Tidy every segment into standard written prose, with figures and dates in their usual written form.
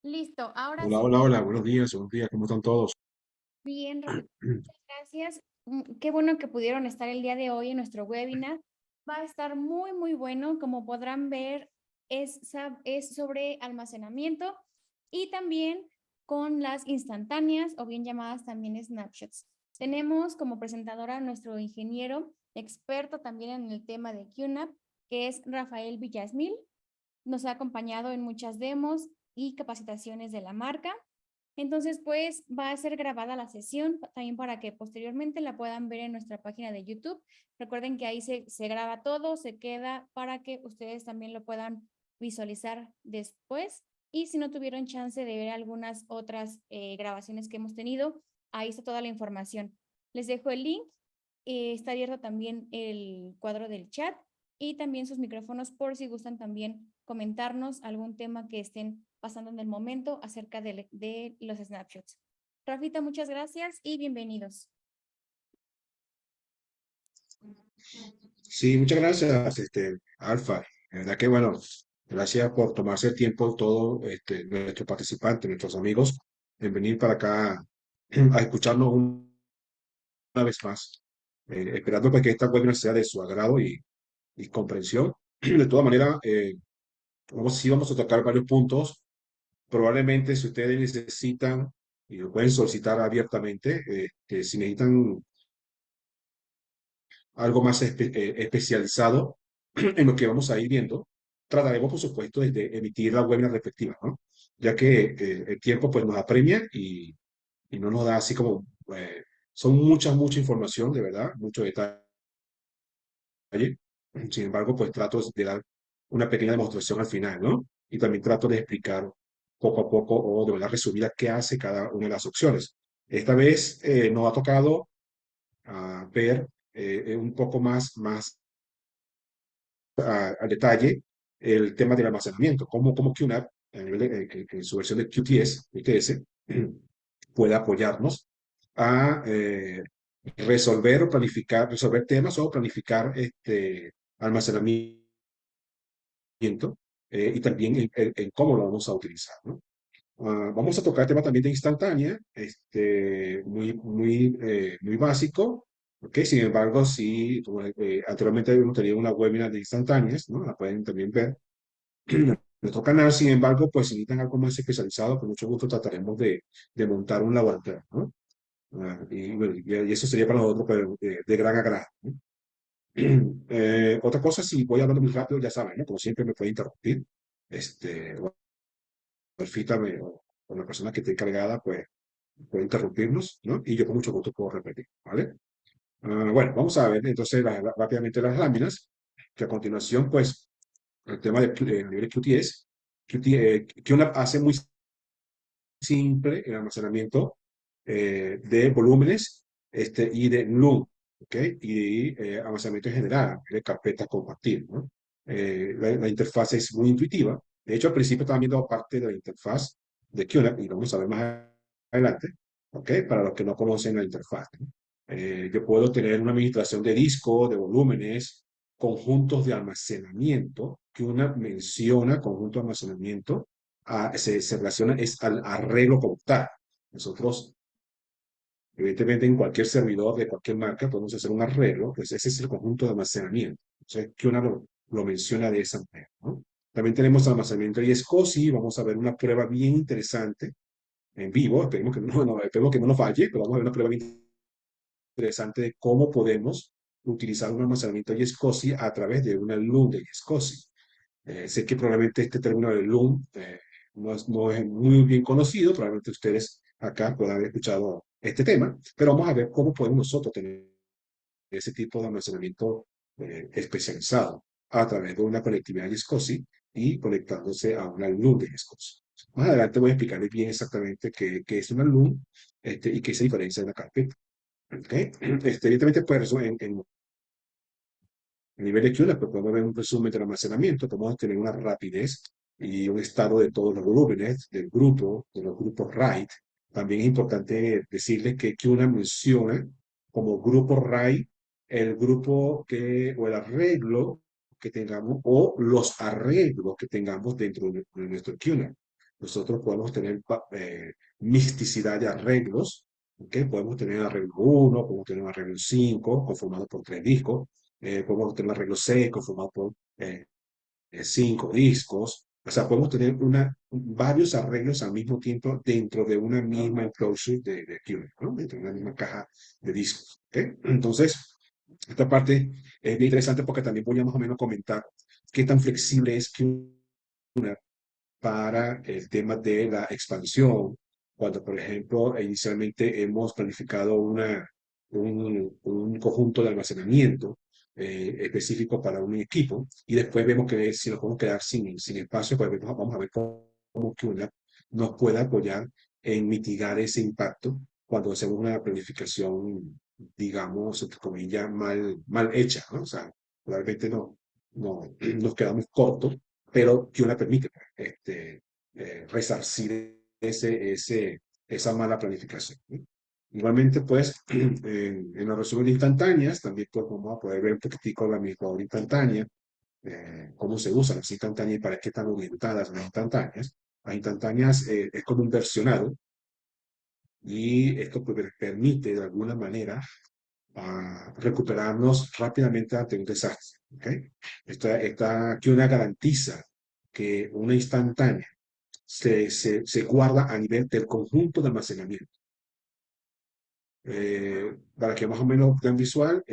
Listo, ahora Hola, sí, hola, hola, buenos días, ¿cómo están todos? bien, Rafita, muchas gracias. Qué bueno que pudieron estar el día de hoy en nuestro webinar. Va a estar muy, muy bueno. Como podrán ver, es sobre almacenamiento y también con las instantáneas o bien llamadas también snapshots. Tenemos como presentadora a nuestro ingeniero experto también en el tema de QNAP, que es Rafael Villasmil. Nos ha acompañado en muchas demos y capacitaciones de la marca. Entonces, pues va a ser grabada la sesión también para que posteriormente la puedan ver en nuestra página de YouTube. Recuerden que ahí se graba todo, se queda para que ustedes también lo puedan visualizar después. Y si no tuvieron chance de ver algunas otras grabaciones que hemos tenido, ahí está toda la información. Les dejo el link. Está abierto también el cuadro del chat y también sus micrófonos por si gustan también comentarnos algún tema que estén pasando en el momento acerca de los snapshots. Rafita, muchas gracias y bienvenidos. Sí, muchas gracias, Alfa. La verdad que, bueno, gracias por tomarse el tiempo todo, nuestros participantes, nuestros amigos, en venir para acá a escucharnos una vez más. Esperando pues, que esta webinar sea de su agrado y comprensión. De todas maneras, sí vamos a tocar varios puntos. Probablemente si ustedes necesitan, y lo pueden solicitar abiertamente, que si necesitan algo más especializado en lo que vamos a ir viendo, trataremos, por supuesto, de emitir la webinar respectiva, ¿no? Ya que el tiempo pues nos apremia y no nos da así como, son mucha información, de verdad, mucho detalle. Sin embargo, pues trato de dar una pequeña demostración al final, ¿no? Y también trato de explicar poco a poco o de manera resumida qué hace cada una de las opciones. Esta vez nos ha tocado ver un poco más a detalle el tema del almacenamiento, cómo QNAP, a nivel en su versión de QTS, puede apoyarnos a resolver o planificar, resolver temas o planificar almacenamiento y también en cómo lo vamos a utilizar, ¿no? Vamos a tocar el tema también de instantánea, muy básico, ¿ok? Sin embargo, sí, como, anteriormente hemos tenido una webinar de instantáneas, ¿no? La pueden también ver en nuestro canal. Sin embargo, pues si necesitan algo más especializado, con mucho gusto trataremos de montar un laboratorio, ¿no? Y, bueno, y eso sería para nosotros pues, de gran agrado, ¿no? Otra cosa, si voy hablando muy rápido, ya saben, ¿no? Como siempre me puede interrumpir. O Alfita o la persona que esté encargada, pues puede interrumpirnos, ¿no? Y yo con mucho gusto puedo repetir, ¿vale? Bueno, vamos a ver entonces rápidamente las láminas, que a continuación, pues, el tema del nivel de QTS, QNAP hace muy simple el almacenamiento de volúmenes y de NUM, ¿ok? Y almacenamiento en general, de carpetas compartidas, ¿no? La interfaz es muy intuitiva. De hecho, al principio estaba viendo parte de la interfaz de QNAP y lo vamos a ver más adelante, ¿ok? Para los que no conocen la interfaz, ¿no? Yo puedo tener una administración de disco, de volúmenes, conjuntos de almacenamiento, que una menciona conjunto de almacenamiento se relaciona es al arreglo como tal. Nosotros, evidentemente, en cualquier servidor de cualquier marca podemos hacer un arreglo, pues ese es el conjunto de almacenamiento. Entonces, que una lo menciona de esa manera, ¿no? También tenemos almacenamiento y SCSI. Vamos a ver una prueba bien interesante en vivo. Esperemos que no nos falle, pero vamos a ver una prueba bien interesante de cómo podemos utilizar un almacenamiento y SCSI a través de una LUN de SCSI. Sé que probablemente este término de Loom no es muy bien conocido, probablemente ustedes acá puedan haber escuchado este tema, pero vamos a ver cómo podemos nosotros tener ese tipo de almacenamiento especializado a través de una conectividad de SCSI y conectándose a una Loom de SCSI. Más adelante voy a explicarles bien exactamente qué es una Loom y qué se diferencia de una carpeta. ¿Okay? Evidentemente, pues, a nivel de QLab, pues podemos ver un resumen del almacenamiento, podemos tener una rapidez y un estado de todos los volúmenes del grupo, de los grupos RAID. También es importante decirles que QLab menciona como grupo RAID el grupo o el arreglo que tengamos o los arreglos que tengamos dentro de nuestro QLab. nosotros podemos tener misticidad de arreglos, ¿ok? Podemos tener arreglo 1, podemos tener un arreglo 5, conformado por 3 discos, podemos tener un arreglo 6, conformado por 5 discos. O sea, podemos tener varios arreglos al mismo tiempo dentro de una misma enclosure de QNAP, ¿no? Dentro de una misma caja de discos. ¿Ok? Entonces, esta parte es bien interesante porque también voy a más o menos comentar qué tan flexible es QNAP para el tema de la expansión. Cuando, por ejemplo, inicialmente hemos planificado un conjunto de almacenamiento específico para un equipo y después vemos que si nos podemos quedar sin espacio, pues vamos a ver cómo QNAP nos puede apoyar en mitigar ese impacto cuando hacemos una planificación, digamos, entre comillas, mal hecha, ¿no? O sea, realmente nos quedamos cortos, pero QNAP permite resarcir esa mala planificación, ¿no? Igualmente, pues, en las resúmenes instantáneas, también pues, vamos a poder ver un poquitico la administradora instantánea, cómo se usan las instantáneas y para qué están orientadas las instantáneas. Las instantáneas es como un versionado y esto pues, permite de alguna manera recuperarnos rápidamente ante un desastre. ¿Okay? Que una garantiza que una instantánea se guarda a nivel del conjunto de almacenamiento. Para que más o menos vean visual,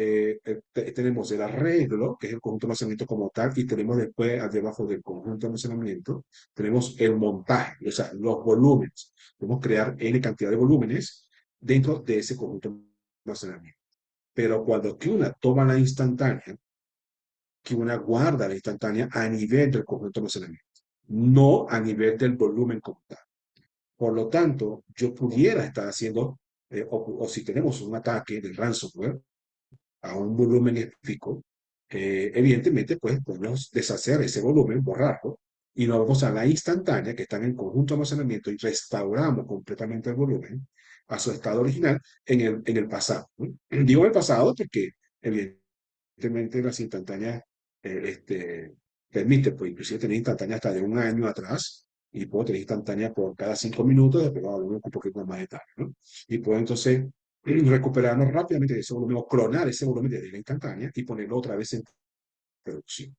tenemos el arreglo, que es el conjunto de almacenamiento como tal, y tenemos después, debajo del conjunto de almacenamiento, tenemos el montaje, o sea, los volúmenes. Podemos crear N cantidad de volúmenes dentro de ese conjunto de almacenamiento. Pero cuando QNAP toma la instantánea, QNAP guarda la instantánea a nivel del conjunto de almacenamiento, no a nivel del volumen como tal. Por lo tanto, yo pudiera estar haciendo, o si tenemos un ataque de ransomware a un volumen específico, evidentemente, pues podemos deshacer ese volumen, borrarlo, y nos vamos a la instantánea que está en el conjunto de almacenamiento y restauramos completamente el volumen a su estado original en el pasado, ¿no? Digo el pasado porque, evidentemente, las instantáneas permite, pues, inclusive tener instantáneas hasta de un año atrás, y puedo tener instantánea por cada 5 minutos, después vamos a hablar un poquito más de detalle, ¿no? Y puedo entonces recuperarnos rápidamente de ese volumen o clonar ese volumen de la instantánea y ponerlo otra vez en producción.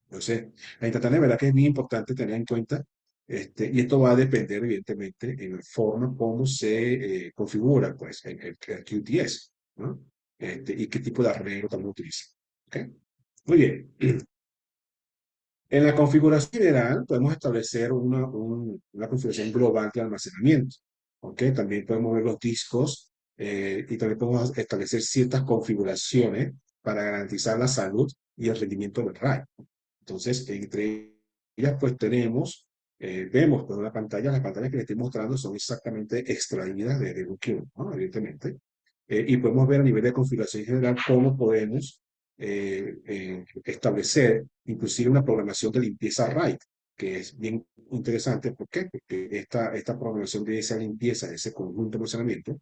Entonces, la instantánea, verdad que es muy importante tener en cuenta, y esto va a depender, evidentemente, en la forma como se configura, pues, el QTS, ¿no? Y qué tipo de arreglo también utiliza. ¿Okay? Muy bien. En la configuración general podemos establecer una configuración global de almacenamiento. ¿Ok? También podemos ver los discos y también podemos establecer ciertas configuraciones para garantizar la salud y el rendimiento del RAID. Entonces, entre ellas, pues vemos por una pantalla, las pantallas que les estoy mostrando son exactamente extraídas de Booking, ¿no? Evidentemente. Y podemos ver a nivel de configuración general cómo podemos establecer inclusive una programación de limpieza RAID, que es bien interesante. ¿Por qué? Porque esta programación de esa limpieza, de ese conjunto de almacenamiento,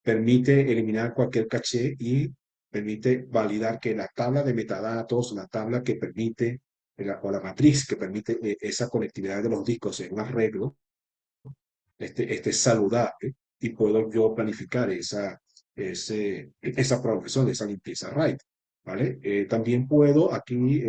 permite eliminar cualquier caché y permite validar que la tabla de metadatos, la tabla que permite, o la matriz que permite esa conectividad de los discos en un arreglo, esté saludable y puedo yo planificar esa progresión de esa limpieza RAID, ¿vale? También puedo aquí,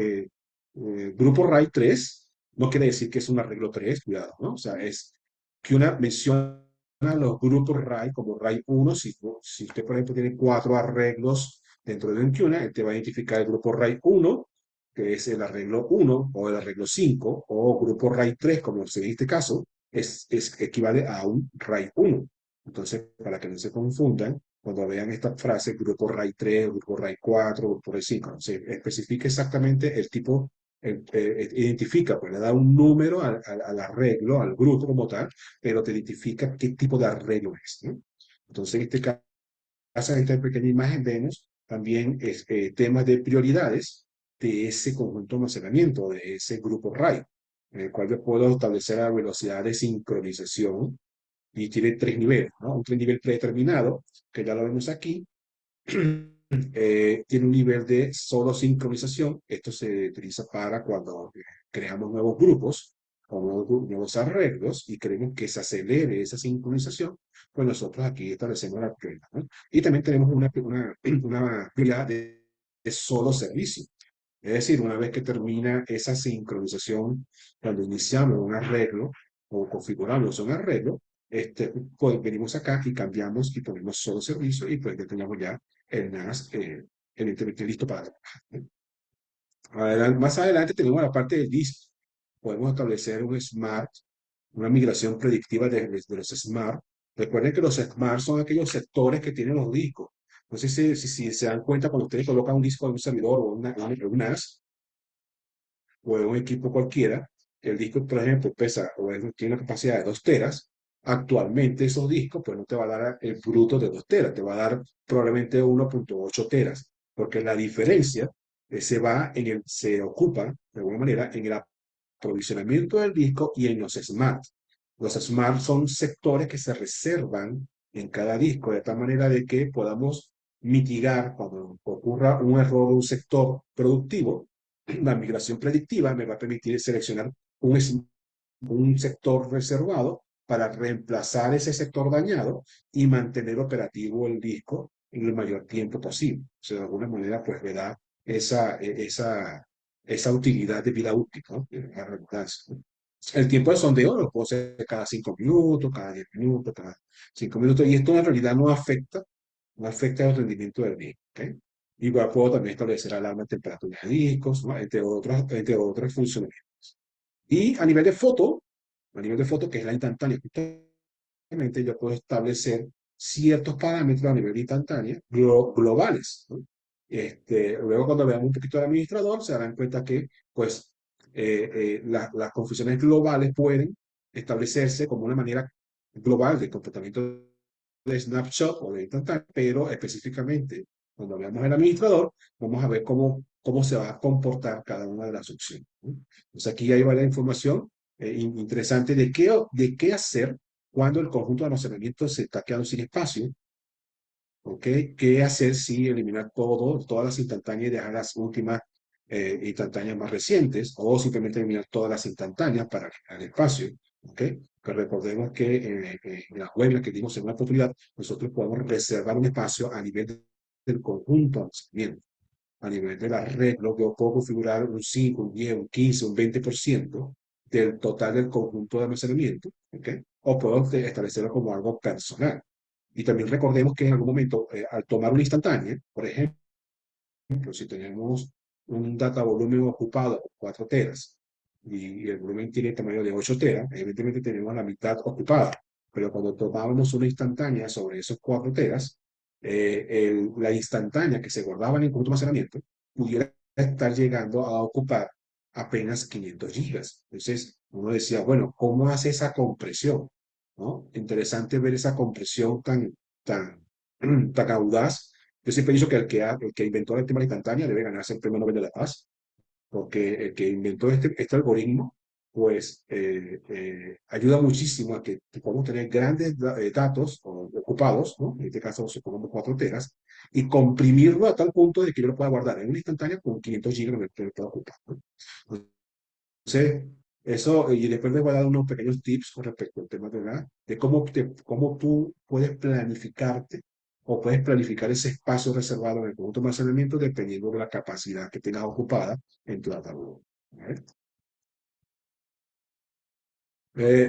grupo RAID 3, no quiere decir que es un arreglo 3, cuidado, ¿no? O sea, es que una menciona los grupos RAID como RAID 1, si usted, por ejemplo, tiene 4 arreglos dentro de un QNAP, él te va a identificar el grupo RAID 1, que es el arreglo 1 o el arreglo 5, o grupo RAID 3, como en este caso, equivale a un RAID 1. Entonces, para que no se confundan, cuando vean esta frase, grupo RAID 3, grupo RAID 4, grupo RAID 5, no se especifica exactamente el tipo, identifica, pues le da un número al arreglo, al grupo como tal, pero te identifica qué tipo de arreglo es, ¿no? Entonces, en este caso, en esta pequeña imagen vemos también temas de prioridades de ese conjunto de almacenamiento, de ese grupo RAID, en el cual yo puedo establecer la velocidad de sincronización y tiene 3 niveles, ¿no? Un nivel predeterminado, que ya lo vemos aquí, tiene un nivel de solo sincronización. Esto se utiliza para cuando creamos nuevos grupos. o nuevos arreglos y queremos que se acelere esa sincronización, pues nosotros aquí establecemos la prioridad, ¿no? Y también tenemos una prioridad de solo servicio. Es decir, una vez que termina esa sincronización, cuando iniciamos un arreglo o configuramos un arreglo, pues venimos acá y cambiamos y ponemos solo servicio y pues ya tenemos ya el NAS evidentemente listo para trabajar, ¿no? Más adelante tenemos la parte del disco. Podemos establecer un smart, una migración predictiva de los smart. Recuerden que los smart son aquellos sectores que tienen los discos. No sé si se dan cuenta cuando ustedes colocan un disco en un servidor o un NAS, o de un equipo cualquiera, el disco, por ejemplo, pesa o tiene una capacidad de 2 teras, actualmente esos discos, pues no te va a dar el bruto de 2 teras, te va a dar probablemente 1.8 teras, porque la diferencia se ocupa, de alguna manera, en el aprovisionamiento del disco y en los smart. Los smart son sectores que se reservan en cada disco, de tal manera de que podamos mitigar cuando ocurra un error de un sector productivo. La migración predictiva me va a permitir seleccionar un sector reservado para reemplazar ese sector dañado y mantener operativo el disco en el mayor tiempo posible. O sea, de alguna manera, pues verá esa utilidad de vida útil, ¿no? La redundancia, ¿no? El tiempo de sondeo lo puedo hacer cada 5 minutos, cada 10 minutos, cada 5 minutos, y esto en realidad no afecta el rendimiento del disco, ¿ok? Igual puedo también establecer alarma de temperatura de discos, ¿no? Entre otras funciones. Y a nivel de foto, que es la instantánea, justamente yo puedo establecer ciertos parámetros a nivel instantánea globales, ¿no? Luego, cuando veamos un poquito al administrador, se darán cuenta que, pues, las configuraciones globales pueden establecerse como una manera global de comportamiento de snapshot o de instantáneo, pero específicamente, cuando veamos el administrador, vamos a ver cómo se va a comportar cada una de las opciones, ¿no? Entonces, aquí hay varias información interesante de qué hacer cuando el conjunto de almacenamiento se está quedando sin espacio. ¿Ok? ¿Qué hacer si eliminar todas las instantáneas y dejar las últimas instantáneas más recientes? O simplemente eliminar todas las instantáneas para crear espacio. ¿Ok? Que recordemos que en las webs que dimos en una oportunidad, nosotros podemos reservar un espacio a nivel del conjunto de almacenamiento. A nivel de la red, lo que yo puedo configurar un 5, un 10, un 15, un 20% del total del conjunto de almacenamiento. ¿Ok? O puedo establecerlo como algo personal. Y también recordemos que en algún momento, al tomar una instantánea, por ejemplo, si tenemos un data volumen ocupado con 4 teras y el volumen tiene tamaño de 8 teras, evidentemente tenemos la mitad ocupada. Pero cuando tomábamos una instantánea sobre esos 4 teras, la instantánea que se guardaba en el conjunto de almacenamiento pudiera estar llegando a ocupar apenas 500 gigas. Entonces, uno decía, bueno, ¿cómo hace esa compresión? ¿No? Interesante ver esa compresión tan, tan audaz. Yo siempre he dicho que el que inventó el tema instantánea debe ganarse el premio Nobel de la Paz, porque el que inventó este algoritmo, pues ayuda muchísimo a que podamos tener grandes datos ocupados, ¿no? En este caso, supongamos 4 teras, y comprimirlo a tal punto de que yo lo pueda guardar en una instantánea con 500 gigas que me pueda ocupar, ¿no? Entonces, eso, y después les voy a dar unos pequeños tips con respecto al tema de cómo tú puedes planificarte o puedes planificar ese espacio reservado en el conjunto de almacenamiento dependiendo de la capacidad que tengas ocupada en tu data volumen, ¿vale?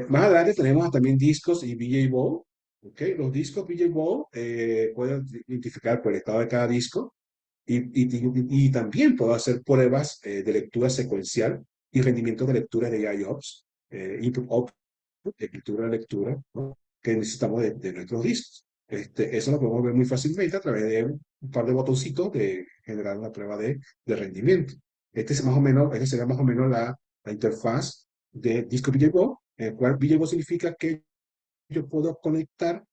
Más adelante tenemos también discos y VJ Ball. ¿Ok? Los discos VJ Ball pueden identificar por el estado de cada disco y también puedo hacer pruebas de lectura secuencial y rendimiento de lectura de IOPS, input-output, escritura-lectura, ¿no? Que necesitamos de nuestros discos. Eso lo podemos ver muy fácilmente a través de un par de botoncitos de generar una prueba de rendimiento. Esta sería más o menos la interfaz de disco VJBO, en el cual VJBO significa que yo puedo conectar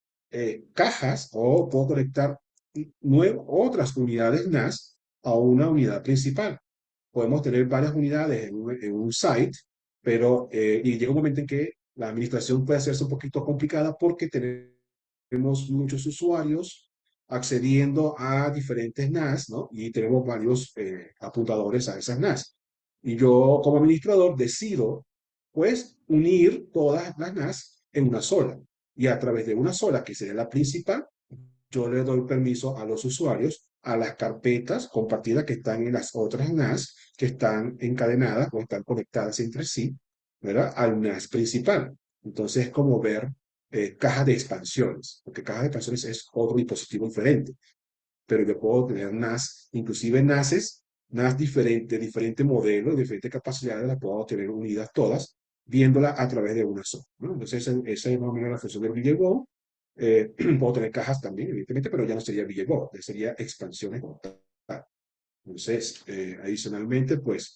cajas o puedo conectar otras unidades NAS a una unidad principal. Podemos tener varias unidades en un site, pero y llega un momento en que la administración puede hacerse un poquito complicada porque tenemos muchos usuarios accediendo a diferentes NAS, ¿no? Y tenemos varios apuntadores a esas NAS. Y yo como administrador decido pues unir todas las NAS en una sola. Y a través de una sola, que sería la principal, yo le doy permiso a los usuarios a las carpetas compartidas que están en las otras NAS que están encadenadas o están conectadas entre sí, ¿verdad? Al NAS principal. Entonces es como ver cajas de expansiones, porque cajas de expansiones es otro dispositivo diferente, pero yo puedo tener NAS, inclusive NAS diferentes, diferente modelo, diferentes capacidades, las puedo tener unidas todas, viéndolas a través de una sola, ¿no? Entonces, esa es más o menos la función del VJBO. Puedo tener cajas también, evidentemente, pero ya no sería VJBO, sería expansiones como tal. Entonces, adicionalmente, pues,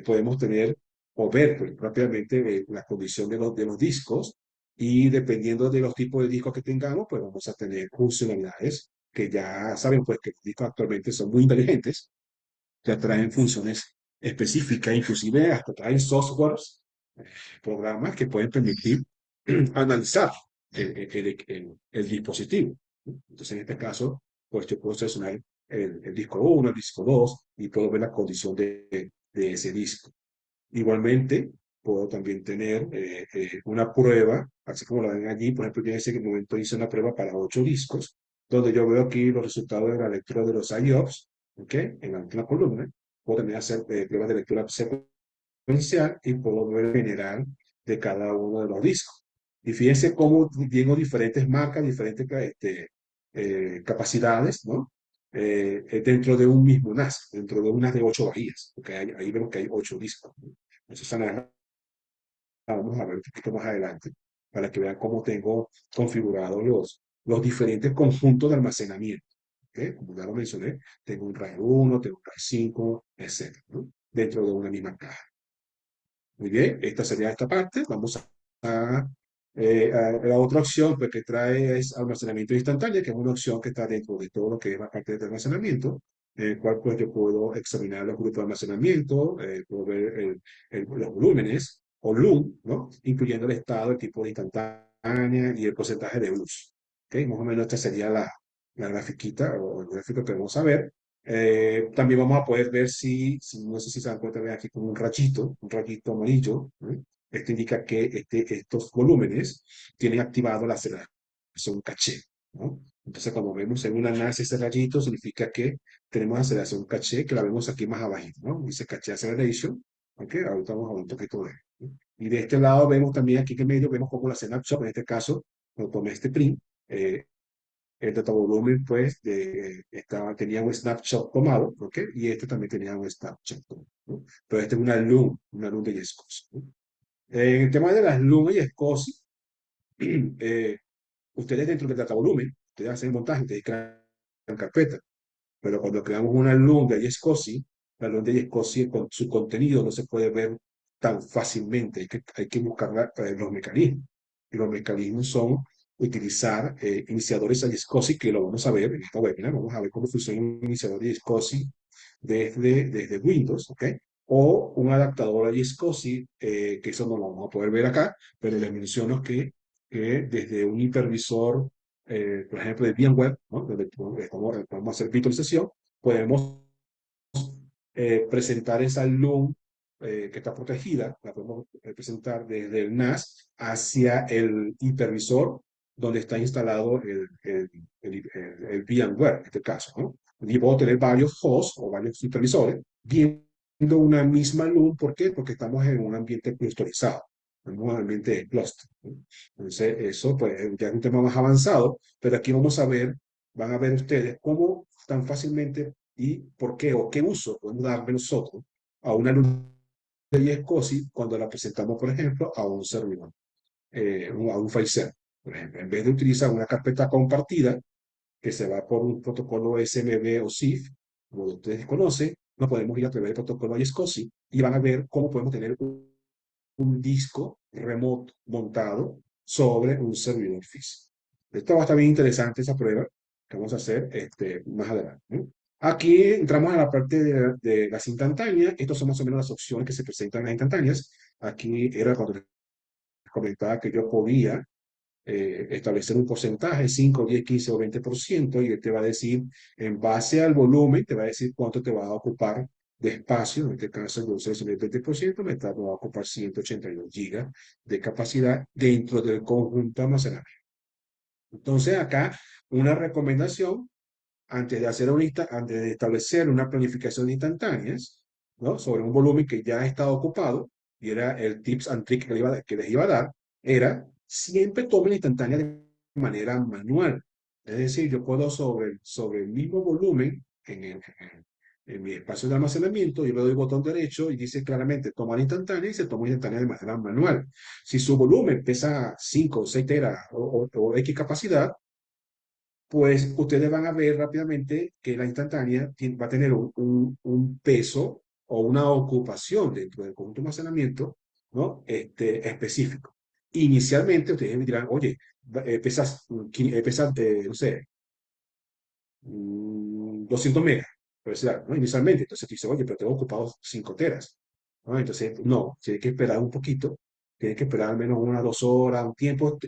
podemos tener o ver pues, rápidamente la condición de los discos y dependiendo de los tipos de discos que tengamos, pues vamos a tener funcionalidades que ya saben pues que los discos actualmente son muy inteligentes, ya traen funciones específicas, inclusive hasta traen softwares, programas que pueden permitir analizar el dispositivo. Entonces, en este caso, pues yo puedo seleccionar el disco 1, el disco 2 y puedo ver la condición de ese disco. Igualmente, puedo también tener una prueba, así como la ven allí, por ejemplo, yo en ese momento hice una prueba para 8 discos, donde yo veo aquí los resultados de la lectura de los IOPS, ¿ok? En la última columna. Puedo también hacer pruebas de lectura secuencial y puedo ver el general de cada uno de los discos. Y fíjense cómo tengo diferentes marcas, diferentes capacidades, ¿no? Dentro de un mismo NAS, dentro de unas de 8 bahías, porque ahí vemos que hay 8 discos, ¿no? Entonces, vamos a ver un poquito más adelante para que vean cómo tengo configurados los diferentes conjuntos de almacenamiento. ¿Okay? Como ya lo mencioné, tengo un RAID 1, tengo un RAID 5, etcétera, ¿no? Dentro de una misma caja. Muy bien, esta sería esta parte. Vamos a la otra opción pues, que trae es almacenamiento instantáneo, que es una opción que está dentro de todo lo que es la parte de almacenamiento, en el cual pues, yo puedo examinar los grupos de almacenamiento, puedo ver los volúmenes o LUM, ¿no? Incluyendo el estado, el tipo de instantánea y el porcentaje de uso. ¿Okay? Más o menos esta sería la grafiquita o el gráfico que vamos a ver. También vamos a poder ver no sé si se dan cuenta, ven aquí con un rayito amarillo. ¿Eh? Esto indica que estos volúmenes tienen activado la aceleración caché, ¿no? Entonces, como vemos en una NAS ese rayito, significa que tenemos aceleración caché, que la vemos aquí más abajito, ¿no? Dice caché acceleration, ¿ok? Ahorita vamos a ver un poquito de ¿no? Y de este lado vemos también aquí en medio, vemos como la snapshot, en este caso, lo tomé este print, el datavolumen, pues, tenía un snapshot tomado, ¿ok? Y este también tenía un snapshot tomado, ¿no? Pero este es una LUM de Jescosi, ¿no? En el tema de las LUM y SCOSI, eh, ustedes dentro del datavolumen, ustedes hacen montaje, ustedes crean carpeta, pero cuando creamos una LUM de Jescosi, la LUM de Jescosi, con su contenido no se puede ver tan fácilmente, hay que buscar los mecanismos. Y los mecanismos son utilizar iniciadores Jescosi, que lo vamos a ver en esta webinar, vamos a ver cómo funciona un iniciador Jescosi desde Windows, ¿ok? O un adaptador a Jescosi, que eso no lo vamos a poder ver acá, pero les menciono que desde un hipervisor por ejemplo, de VMware, ¿no? Donde podemos hacer virtualización, podemos presentar esa LUM que está protegida, la podemos presentar desde el NAS hacia el hipervisor donde está instalado el VMware, en este caso, ¿no? Y puedo tener varios hosts o varios hipervisores viendo una misma LUM. ¿Por qué? Porque estamos en un ambiente clusterizado, en un ambiente de cluster, ¿no? Entonces, eso pues, ya es un tema más avanzado, pero aquí vamos a ver, van a ver ustedes cómo tan fácilmente y por qué o qué uso podemos darle nosotros a una luz de SCSI cuando la presentamos, por ejemplo, a un servidor, a un file server, por ejemplo. En vez de utilizar una carpeta compartida que se va por un protocolo SMB o CIF, como ustedes conocen, nos podemos ir a través del protocolo SCSI y van a ver cómo podemos tener un disco remoto montado sobre un servidor físico. Esto va a estar bien interesante, esa prueba que vamos a hacer más adelante, ¿no? Aquí entramos a la parte de las instantáneas. Estas son más o menos las opciones que se presentan en las instantáneas. Aquí era cuando les comentaba que yo podía establecer un porcentaje, 5, 10, 15 o 20%, y él te va a decir, en base al volumen, te va a decir cuánto te va a ocupar de espacio, en este caso el uso el 20%, me va a ocupar 182 gigas de capacidad dentro del conjunto de almacenamiento. Entonces acá una recomendación antes de antes de establecer una planificación de instantáneas, ¿no? Sobre un volumen que ya está ocupado, y era el tips and trick que les iba a dar, era siempre tomen la instantánea de manera manual. Es decir, yo puedo sobre el mismo volumen en mi espacio de almacenamiento, yo le doy botón derecho y dice claramente tomar instantánea y se toma instantánea de manera manual. Si su volumen pesa 5 o 6 teras o X capacidad, pues ustedes van a ver rápidamente que la instantánea va a tener un peso o una ocupación dentro del conjunto de almacenamiento, ¿no? Específico. Inicialmente ustedes me dirán, oye, pesas, no sé, 200 megas, por decir algo, ¿no? Inicialmente. Entonces tú dices, oye, pero tengo ocupado 5 teras, ¿no? Entonces, no, tiene que esperar un poquito, tiene que esperar al menos 1 o 2 horas, un tiempo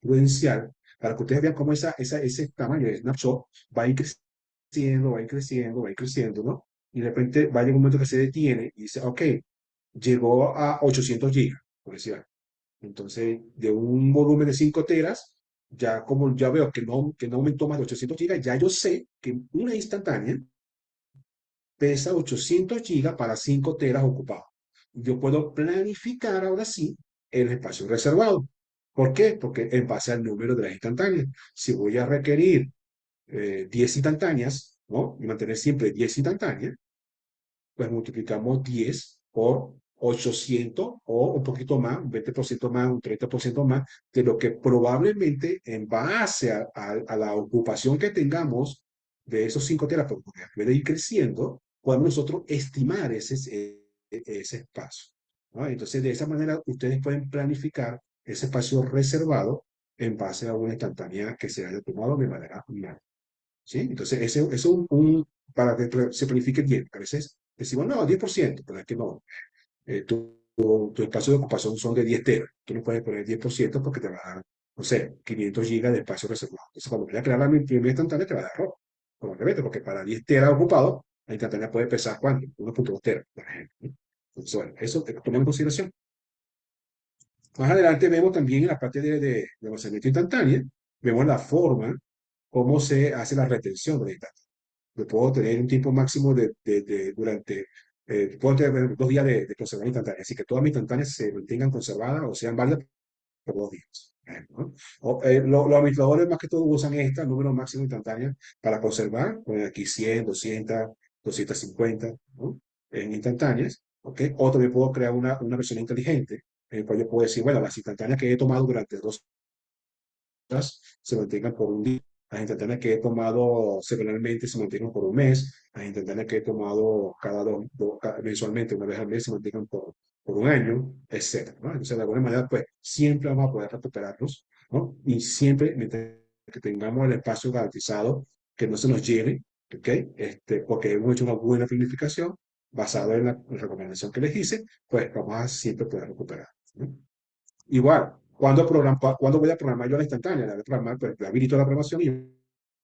prudencial, para que ustedes vean cómo ese tamaño de snapshot va a ir creciendo, va a ir creciendo, va a ir creciendo, ¿no? Y de repente va a llegar un momento que se detiene y dice, ok, llegó a 800 gigas, por decir algo. Entonces, de un volumen de 5 teras, ya como ya veo que no aumentó más de 800 gigas, ya yo sé que una instantánea pesa 800 gigas para 5 teras ocupados. Yo puedo planificar ahora sí el espacio reservado. ¿Por qué? Porque en base al número de las instantáneas, si voy a requerir 10 instantáneas, ¿no? Y mantener siempre 10 instantáneas, pues multiplicamos 10 por 800 o un poquito más, un 20% más, un 30% más de lo que probablemente en base a la ocupación que tengamos de esos 5 teras, porque puede ir creciendo, podemos nosotros estimar ese espacio, ¿no? Entonces, de esa manera, ustedes pueden planificar ese espacio reservado en base a una instantánea que se haya tomado de manera manual. ¿Sí? Entonces, ese es para que se planifique bien. A veces decimos, no, 10%, pero es que no. Tu espacio de ocupación son de 10 teras. Tú no puedes poner 10% porque te va a dar, no sé, 500 gigas de espacio reservado. Entonces, cuando voy a crear la primera instantánea, te va a dar error. Probablemente, porque para 10 teras ocupado, la instantánea puede pesar, ¿cuánto? 1.2 teras, por ejemplo. ¿No? Entonces, bueno, eso tomamos en consideración. Más adelante vemos también en la parte de almacenamiento instantáneo, vemos la forma, cómo se hace la retención de la instantánea. Yo puedo tener un tiempo máximo durante, puedo tener 2 días de conservar instantánea, así que todas mis instantáneas se mantengan conservadas o sean válidas por 2 días. ¿No? Los administradores más que todo usan el número máximo instantáneo para conservar, ponen aquí 100, 200, 250, ¿no? En instantáneas, ¿ok? O también puedo crear una versión inteligente, en la cual yo puedo decir, bueno, las instantáneas que he tomado durante 2 horas se mantengan por un día. Las instantáneas que he tomado semanalmente se mantengan por un mes. Las instantáneas que he tomado mensualmente, una vez al mes, se mantengan por un año, etcétera, ¿no? Entonces, de alguna manera, pues, siempre vamos a poder recuperarlos, ¿no? Y siempre, mientras que tengamos el espacio garantizado, que no se nos llene, ¿ok? Porque hemos hecho una buena planificación basada en la recomendación que les hice, pues vamos a siempre poder recuperar, ¿no? Igual, ¿cuándo voy a programar yo la instantánea? La voy a programar, pues, le habilito la programación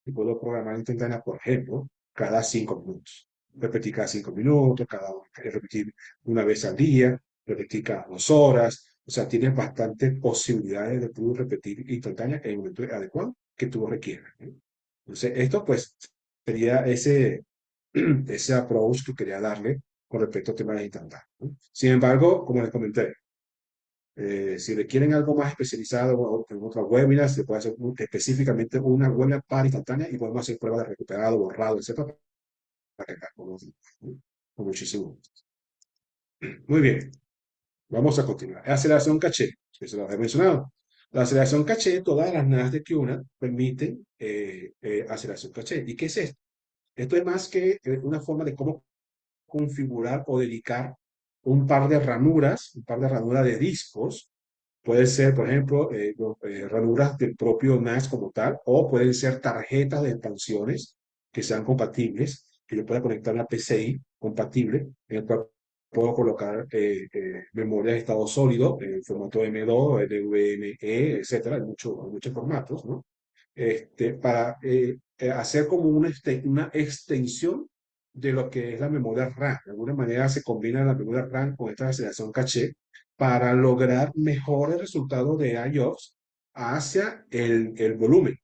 y puedo programar la instantánea, por ejemplo, cada 5 minutos. Repetir cada 5 minutos, repetir una vez al día, repetir cada 2 horas. O sea, tienes bastantes posibilidades de tú repetir instantánea en el momento adecuado que tú requieras, ¿no? Entonces, esto pues sería ese approach que quería darle con respecto al tema de instantánea, ¿no? Sin embargo, como les comenté, si requieren algo más especializado en otras webinars, se puede hacer específicamente una webinar para instantánea y podemos hacer pruebas de recuperado, borrado, etcétera, para que con muchísimo gusto. Muy bien, vamos a continuar. Aceleración caché, eso lo había mencionado. La aceleración caché, todas las NAS de QNAP permiten aceleración caché. ¿Y qué es esto? Esto es más que una forma de cómo configurar o dedicar un par de ranuras de discos. Puede ser, por ejemplo, ranuras del propio NAS como tal, o pueden ser tarjetas de expansiones que sean compatibles, que yo pueda conectar una PCI compatible, en el cual puedo colocar memoria de estado sólido en formato M2, NVMe, etcétera, en muchos formatos, ¿no? Para hacer como una extensión de lo que es la memoria RAM. De alguna manera se combina la memoria RAM con esta aceleración caché para lograr mejores resultados de IOPS hacia el volumen,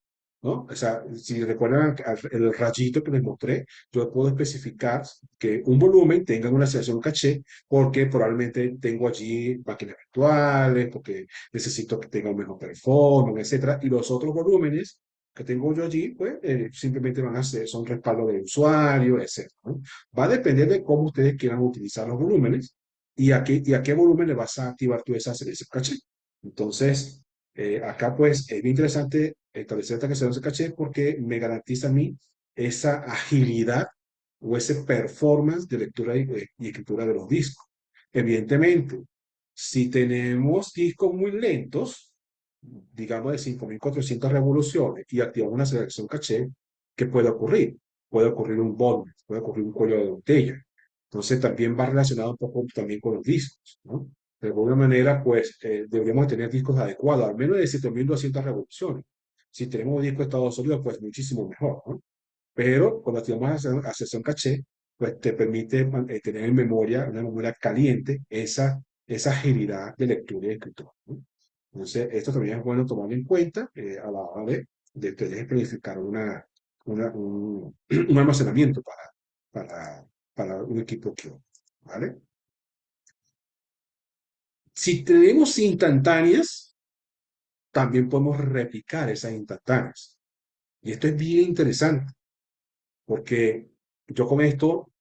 ¿no? O sea, si recuerdan el rayito que les mostré, yo puedo especificar que un volumen tenga una aceleración caché porque probablemente tengo allí máquinas virtuales, porque necesito que tenga un mejor performance, etcétera, y los otros volúmenes que tengo yo allí, pues simplemente van a ser, son respaldo del usuario, etcétera, ¿no? Va a depender de cómo ustedes quieran utilizar los volúmenes y a qué volumen le vas a activar tú ese caché. Entonces, acá pues es bien interesante establecer esta cancelación de caché porque me garantiza a mí esa agilidad o ese performance de lectura y escritura de los discos. Evidentemente, si tenemos discos muy lentos, digamos de 5.400 revoluciones y activamos una selección caché, ¿qué puede ocurrir? Puede ocurrir un bond, puede ocurrir un cuello de botella. Entonces también va relacionado un poco también con los discos, ¿no? De alguna manera, pues deberíamos tener discos adecuados, al menos de 7.200 revoluciones. Si tenemos un disco de estado sólido, pues muchísimo mejor, ¿no? Pero cuando activamos a sesión caché, pues te permite tener en memoria, una memoria caliente, esa agilidad de lectura y escritura, ¿no? Entonces, esto también es bueno tomarlo en cuenta a la hora de ustedes planificar un almacenamiento para un equipo que, ¿vale? Si tenemos instantáneas, también podemos replicar esas instantáneas. Y esto es bien interesante, porque yo con esto,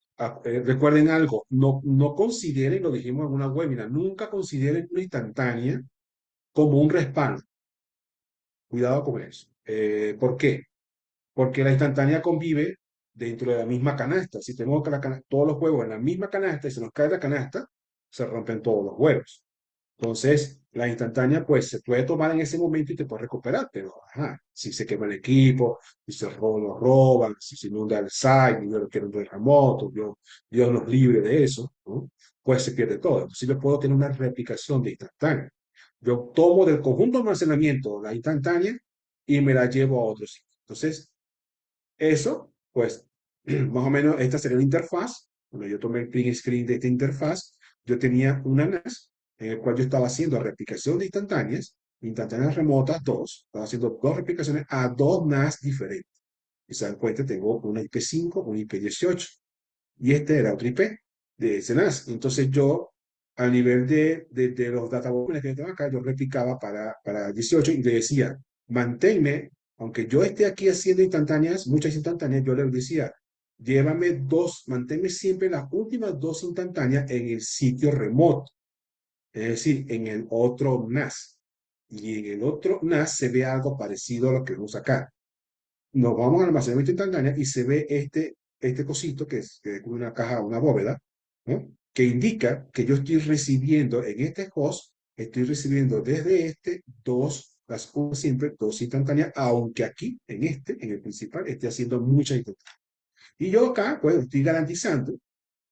recuerden algo, no consideren, lo dijimos en una webinar, nunca consideren una instantánea como un respaldo. Cuidado con eso. ¿Por qué? Porque la instantánea convive dentro de la misma canasta. Si tenemos todos los huevos en la misma canasta y se nos cae la canasta, se rompen todos los huevos. Entonces, la instantánea, pues, se puede tomar en ese momento y te puedes recuperar, pero, ajá, si se quema el equipo, si se lo roban, si se inunda el site, y yo lo quiero un terremoto, Dios nos libre de eso, ¿no? Pues se pierde todo. Entonces, yo puedo tener una replicación de instantánea. Yo tomo del conjunto de almacenamiento la instantánea y me la llevo a otro sitio. Entonces, eso, pues, más o menos, esta sería la interfaz. Cuando yo tomé el print screen de esta interfaz, yo tenía una NAS en el cual yo estaba haciendo replicación de instantáneas remotas dos. Estaba haciendo dos replicaciones a dos NAS diferentes. Y se dan cuenta, tengo una IP5, una IP18. Y este era otro IP de ese NAS. Entonces yo, a nivel de los datavolúmenes que yo tengo acá, yo replicaba para 18 y le decía, manténme, aunque yo esté aquí haciendo instantáneas, muchas instantáneas, yo le decía, llévame dos, manténme siempre las últimas dos instantáneas en el sitio remoto, es decir, en el otro NAS. Y en el otro NAS se ve algo parecido a lo que vemos acá. Nos vamos al almacenamiento instantáneo y se ve este cosito que es una caja, una bóveda, ¿no? Que indica que yo estoy recibiendo en este host, estoy recibiendo desde este las siempre dos instantáneas, aunque aquí, en el principal, esté haciendo muchas instantáneas. Y yo acá, pues, estoy garantizando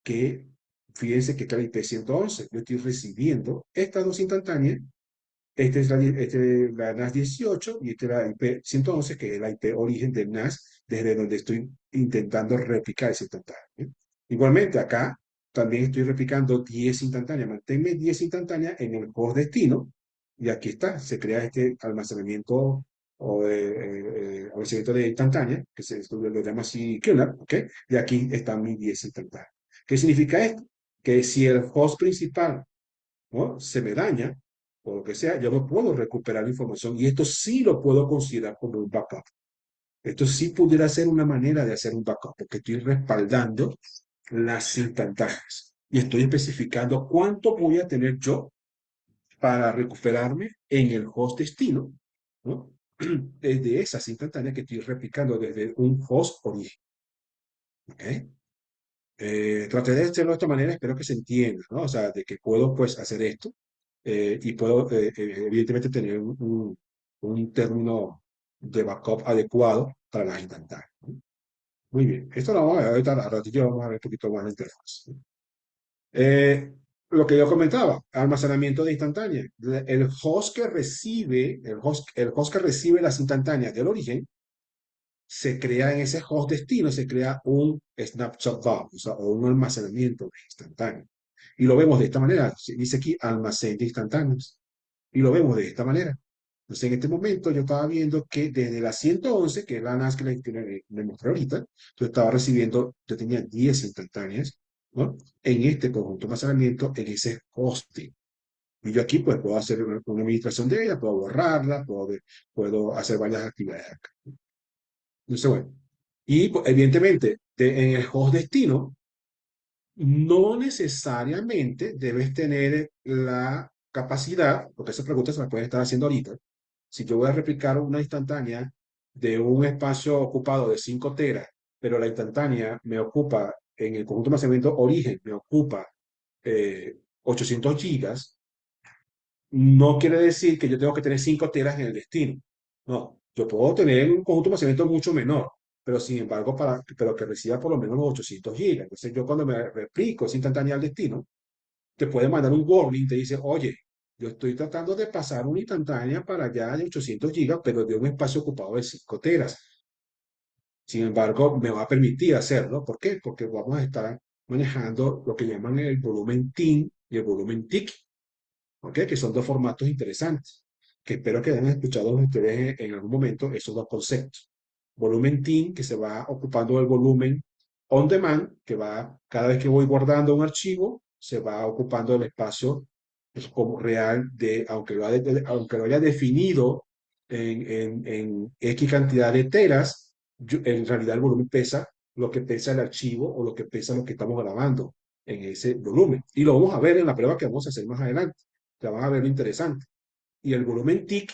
que, fíjense que está la IP111, yo estoy recibiendo estas dos instantáneas. La NAS 18 y esta es la IP 111, que es la IP origen del NAS, desde donde estoy intentando replicar ese instantáneo, ¿eh? Igualmente, acá también estoy replicando 10 instantáneas. Manténme 10 instantáneas en el host destino y aquí está, se crea este almacenamiento o almacenamiento de instantánea, que se lo llama así kernel, ¿ok? Y aquí están mis 10 instantáneas. ¿Qué significa esto? Que si el host principal, ¿no?, se me daña, o lo que sea, yo no puedo recuperar la información y esto sí lo puedo considerar como un backup. Esto sí pudiera ser una manera de hacer un backup, porque estoy respaldando las instantáneas y estoy especificando cuánto voy a tener yo para recuperarme en el host destino, ¿no? Desde esas instantáneas que estoy replicando desde un host origen. ¿Okay? Traté de hacerlo de esta manera, espero que se entienda, ¿no? O sea, de que puedo pues hacer esto y puedo evidentemente tener un término de backup adecuado para las instantáneas, ¿no? Muy bien, esto lo vamos a ver ahorita, a ratito vamos a ver un poquito más la interfaz, ¿no? Eh, lo que yo comentaba, almacenamiento de instantáneas. El host que recibe las instantáneas del origen se crea en ese host destino, se crea un snapshot buffer, o sea, o un almacenamiento instantáneo. Y lo vemos de esta manera. Dice aquí almacén de instantáneos. Y lo vemos de esta manera. Entonces, en este momento yo estaba viendo que desde la 111, que es la NAS que le mostré ahorita, yo estaba recibiendo, yo tenía 10 instantáneas, ¿no? En este conjunto de almacenamiento, en ese hosting. Y yo aquí pues puedo hacer una administración de ella, puedo borrarla, puedo hacer varias actividades acá. Entonces, bueno. Y pues, evidentemente, en el host destino, no necesariamente debes tener la capacidad, porque esa pregunta se la pueden estar haciendo ahorita. Si yo voy a replicar una instantánea de un espacio ocupado de 5 teras, pero la instantánea me ocupa, en el conjunto de almacenamiento origen, me ocupa 800 gigas, no quiere decir que yo tengo que tener 5 teras en el destino. No, yo puedo tener un conjunto de almacenamiento mucho menor, pero sin embargo, pero que reciba por lo menos los 800 gigas. Entonces, yo cuando me replico esa instantánea al destino, te puede mandar un warning, te dice, oye, yo estoy tratando de pasar una instantánea para allá de 800 gigas, pero de un espacio ocupado de 5 teras. Sin embargo, me va a permitir hacerlo. ¿Por qué? Porque vamos a estar manejando lo que llaman el volumen TIN y el volumen TIC. ¿Ok? Que son dos formatos interesantes, que espero que hayan escuchado ustedes en algún momento esos dos conceptos. Volumen TIN, que se va ocupando del volumen on demand, que va, cada vez que voy guardando un archivo, se va ocupando el espacio pues, como real de, aunque lo haya definido en X cantidad de teras, en realidad el volumen pesa lo que pesa el archivo o lo que pesa lo que estamos grabando en ese volumen. Y lo vamos a ver en la prueba que vamos a hacer más adelante. Ya van a ver lo interesante. Y el volumen TIC,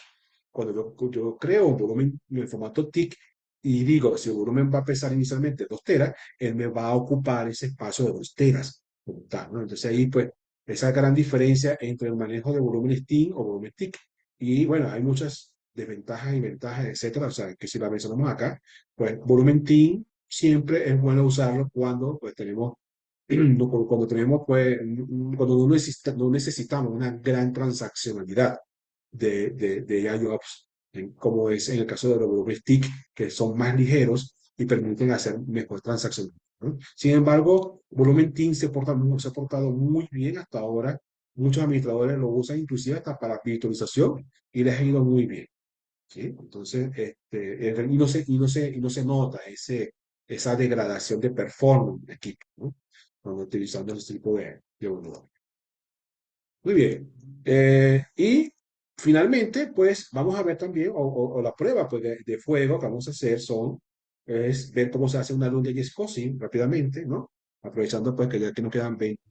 cuando yo creo un volumen en el formato TIC y digo, si el volumen va a pesar inicialmente 2 teras, él me va a ocupar ese espacio de 2 teras. ¿No? Entonces ahí, pues, esa gran diferencia entre el manejo de volumen STIM o volumen TIC. Y bueno, hay muchas desventajas y ventajas, etcétera. O sea, que si la mencionamos acá, pues volumen TIM siempre es bueno usarlo cuando pues tenemos cuando tenemos, pues, cuando no necesitamos una gran transaccionalidad de IOPS, como es en el caso de los volúmenes TIC, que son más ligeros y permiten hacer mejor transacción. ¿No? Sin embargo, volumen TIC se ha portado muy bien hasta ahora. Muchos administradores lo usan inclusive hasta para virtualización y les ha ido muy bien. ¿Sí? Entonces, y no se nota esa degradación de performance de equipo, ¿no? Cuando utilizando ese tipo de volumen. Muy bien. Y finalmente, pues vamos a ver también, o la prueba pues, de fuego que vamos a hacer es ver cómo se hace una luz de Jescosi rápidamente, ¿no? Aprovechando pues que ya que nos quedan 20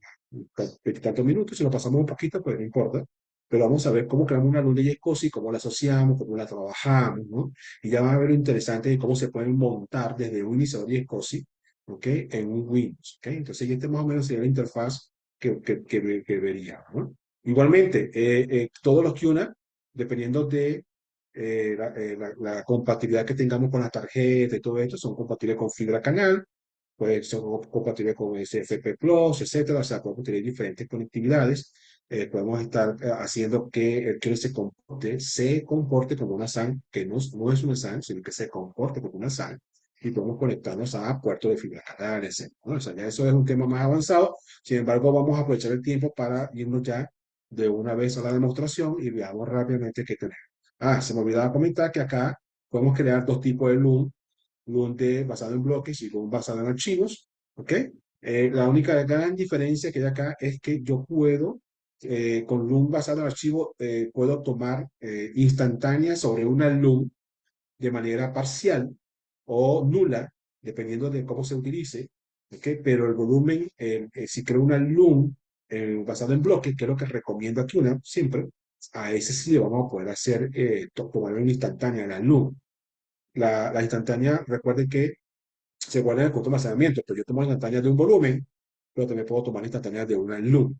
tantos minutos, si lo pasamos un poquito, pues no importa. Pero vamos a ver cómo creamos una luz de Jescosi, cómo la asociamos, cómo la trabajamos, ¿no? Y ya van a ver lo interesante de cómo se pueden montar desde un iniciador de Jescosi, ¿ok? En un Windows, ¿ok? Entonces, este más o menos sería la interfaz que veríamos, ¿no? Igualmente, todos los QNAP, dependiendo de la compatibilidad que tengamos con la tarjeta y todo esto, son compatibles con fibra canal, pues son compatibles con SFP Plus, etcétera. O sea, podemos tener diferentes conectividades. Podemos estar haciendo que el QNAP se comporte como una SAN, que no es una SAN, sino que se comporte como una SAN. Y podemos conectarnos a puertos de fibra canal, etcétera, ¿no? O sea, ya eso es un tema más avanzado. Sin embargo, vamos a aprovechar el tiempo para irnos ya de una vez a la demostración y veamos rápidamente qué tenemos. Se me olvidaba comentar que acá podemos crear dos tipos de LUN, basado en bloques y LUN basado en archivos, ¿ok? La única gran diferencia que hay acá es que yo puedo, con LUN basado en archivo, puedo tomar instantáneas sobre una LUN de manera parcial o nula, dependiendo de cómo se utilice, ¿okay? Pero el volumen, si creo una LUN basado en bloques, que es lo que recomiendo aquí una, siempre, a ese sí le vamos a poder hacer, tomar una instantánea, la LUN. La instantánea, recuerden que se guarda en el punto de almacenamiento, pero yo tomo instantánea de un volumen, pero también puedo tomar instantánea de una LUN.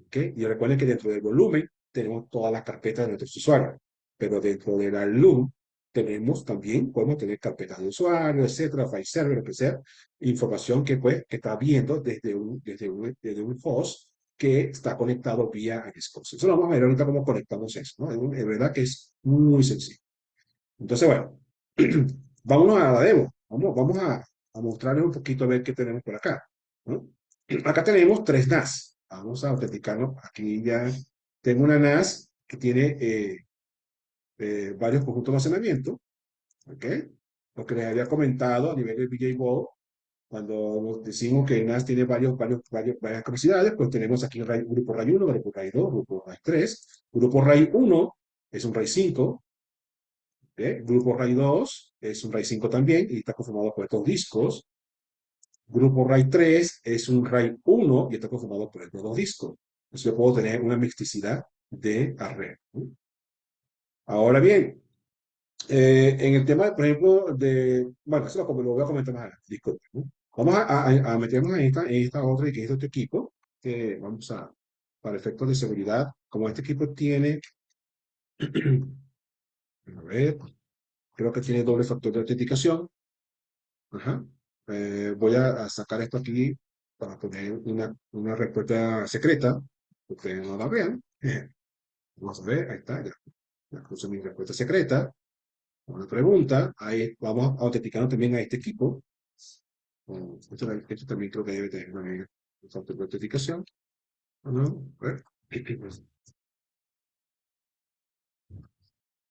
¿Okay? Y recuerden que dentro del volumen tenemos todas las carpetas de nuestros usuarios, pero dentro de la LUM tenemos también, podemos tener carpetas de usuario, etcétera, file server, lo que sea, información que está viendo desde un host que está conectado vía Xcode. Eso lo vamos a ver ahorita cómo conectamos eso, ¿no? Es verdad que es muy sencillo. Entonces, bueno, Vámonos a la demo. Vamos a mostrarles un poquito a ver qué tenemos por acá, ¿no? Acá tenemos tres NAS. Vamos a autenticarnos. Aquí ya tengo una NAS que tiene varios conjuntos de almacenamiento. ¿Ok? Lo que les había comentado a nivel del BJ Board, cuando nos decimos que NAS tiene varias capacidades, pues tenemos aquí grupo RAID 1, grupo RAID 2, grupo RAID 3. Grupo RAID 1 es un RAID 5. Grupo RAID 2 es un RAID 5 también y está conformado por estos discos. Grupo RAID 3 es un RAID 1 y está conformado por estos dos discos. Entonces yo puedo tener una mixticidad de array, ¿no? Ahora bien, en el tema, por ejemplo, bueno, eso lo voy a comentar más adelante, disculpen, ¿no? Vamos a meternos en esta otra, que es este equipo, que vamos para efectos de seguridad, como este equipo tiene, a ver, creo que tiene doble factor de autenticación. Ajá. Voy a sacar esto aquí para poner una respuesta secreta. Ustedes no la vean. Vamos a ver, ahí está, ya puse mi respuesta secreta. Una pregunta. Ahí vamos autenticando también a este equipo. Esto también creo que debe tener una factor de autenticación. ¿No? A ver.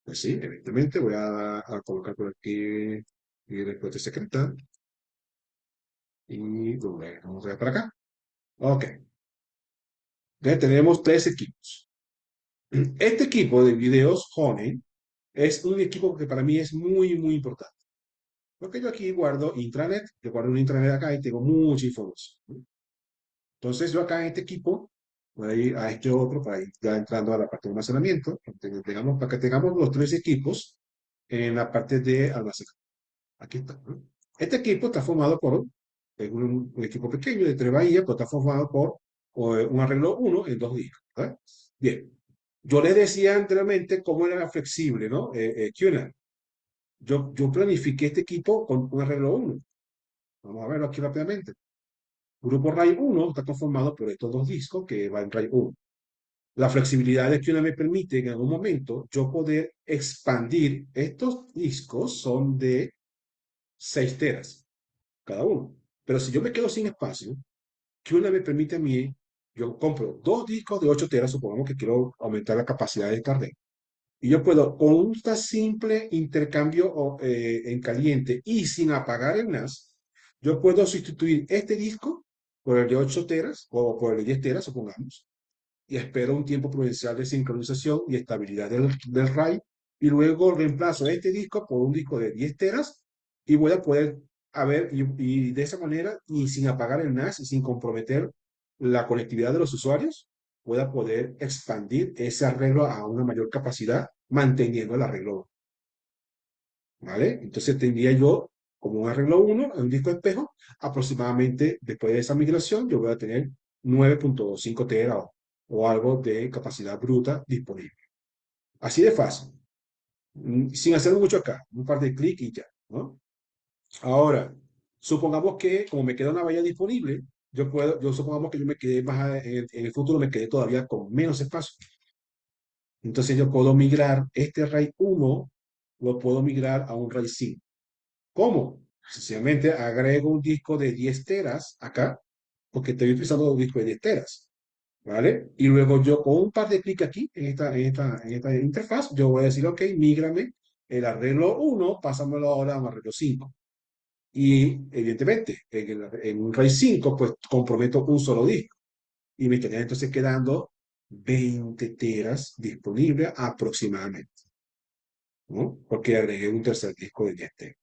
Pues sí, evidentemente voy a colocar por aquí mi respuesta secreta. Y vamos a ver para acá. Ok. Ya tenemos tres equipos. Este equipo de videos Honey es un equipo que para mí es muy, muy importante. Porque yo aquí guardo intranet, yo guardo un intranet acá y tengo mucha información. Entonces yo acá en este equipo voy a ir a este otro para ir ya entrando a la parte de almacenamiento, para que tengamos los tres equipos en la parte de almacenamiento. Aquí está, ¿no? Este equipo está formado por un equipo pequeño de tres bahías, pero está formado por un arreglo 1 en dos discos, ¿verdad? Bien, yo les decía anteriormente cómo era flexible, ¿no? QNAP. Yo planifiqué este equipo con un arreglo 1. Vamos a verlo aquí rápidamente. Grupo RAID 1 está conformado por estos dos discos que van en RAID 1. La flexibilidad de QNAP me permite en algún momento yo poder expandir. Estos discos son de 6 teras cada uno. Pero si yo me quedo sin espacio, QNAP me permite a mí, yo compro dos discos de 8 teras, supongamos que quiero aumentar la capacidad de carga. Y yo puedo, con un simple intercambio en caliente y sin apagar el NAS, yo puedo sustituir este disco por el de 8 teras o por el de 10 teras, supongamos, y espero un tiempo prudencial de sincronización y estabilidad del RAID, y luego reemplazo este disco por un disco de 10 teras y voy a poder, a ver, y de esa manera, y sin apagar el NAS y sin comprometer la conectividad de los usuarios, voy a poder expandir ese arreglo a una mayor capacidad manteniendo el arreglo, ¿vale? Entonces tendría yo como un arreglo 1 en un disco de espejo, aproximadamente después de esa migración yo voy a tener 9.5 tera o algo de capacidad bruta disponible. Así de fácil, sin hacer mucho acá, un par de clics y ya, ¿no? Ahora, supongamos que como me queda una bahía disponible, yo supongamos que yo me quedé más, en el futuro me quedé todavía con menos espacio. Entonces yo puedo migrar este RAID 1, lo puedo migrar a un RAID 5. ¿Cómo? Sencillamente agrego un disco de 10 teras acá, porque estoy utilizando un disco de 10 teras, ¿vale? Y luego yo con un par de clics aquí, en esta interfaz, yo voy a decir, ok, mígrame el arreglo 1, pásamelo ahora a un arreglo 5. Y evidentemente, en un RAID 5, pues comprometo un solo disco. Y me estaría entonces quedando 20 teras disponibles aproximadamente, ¿no? Porque agregué un tercer disco de 10 teras.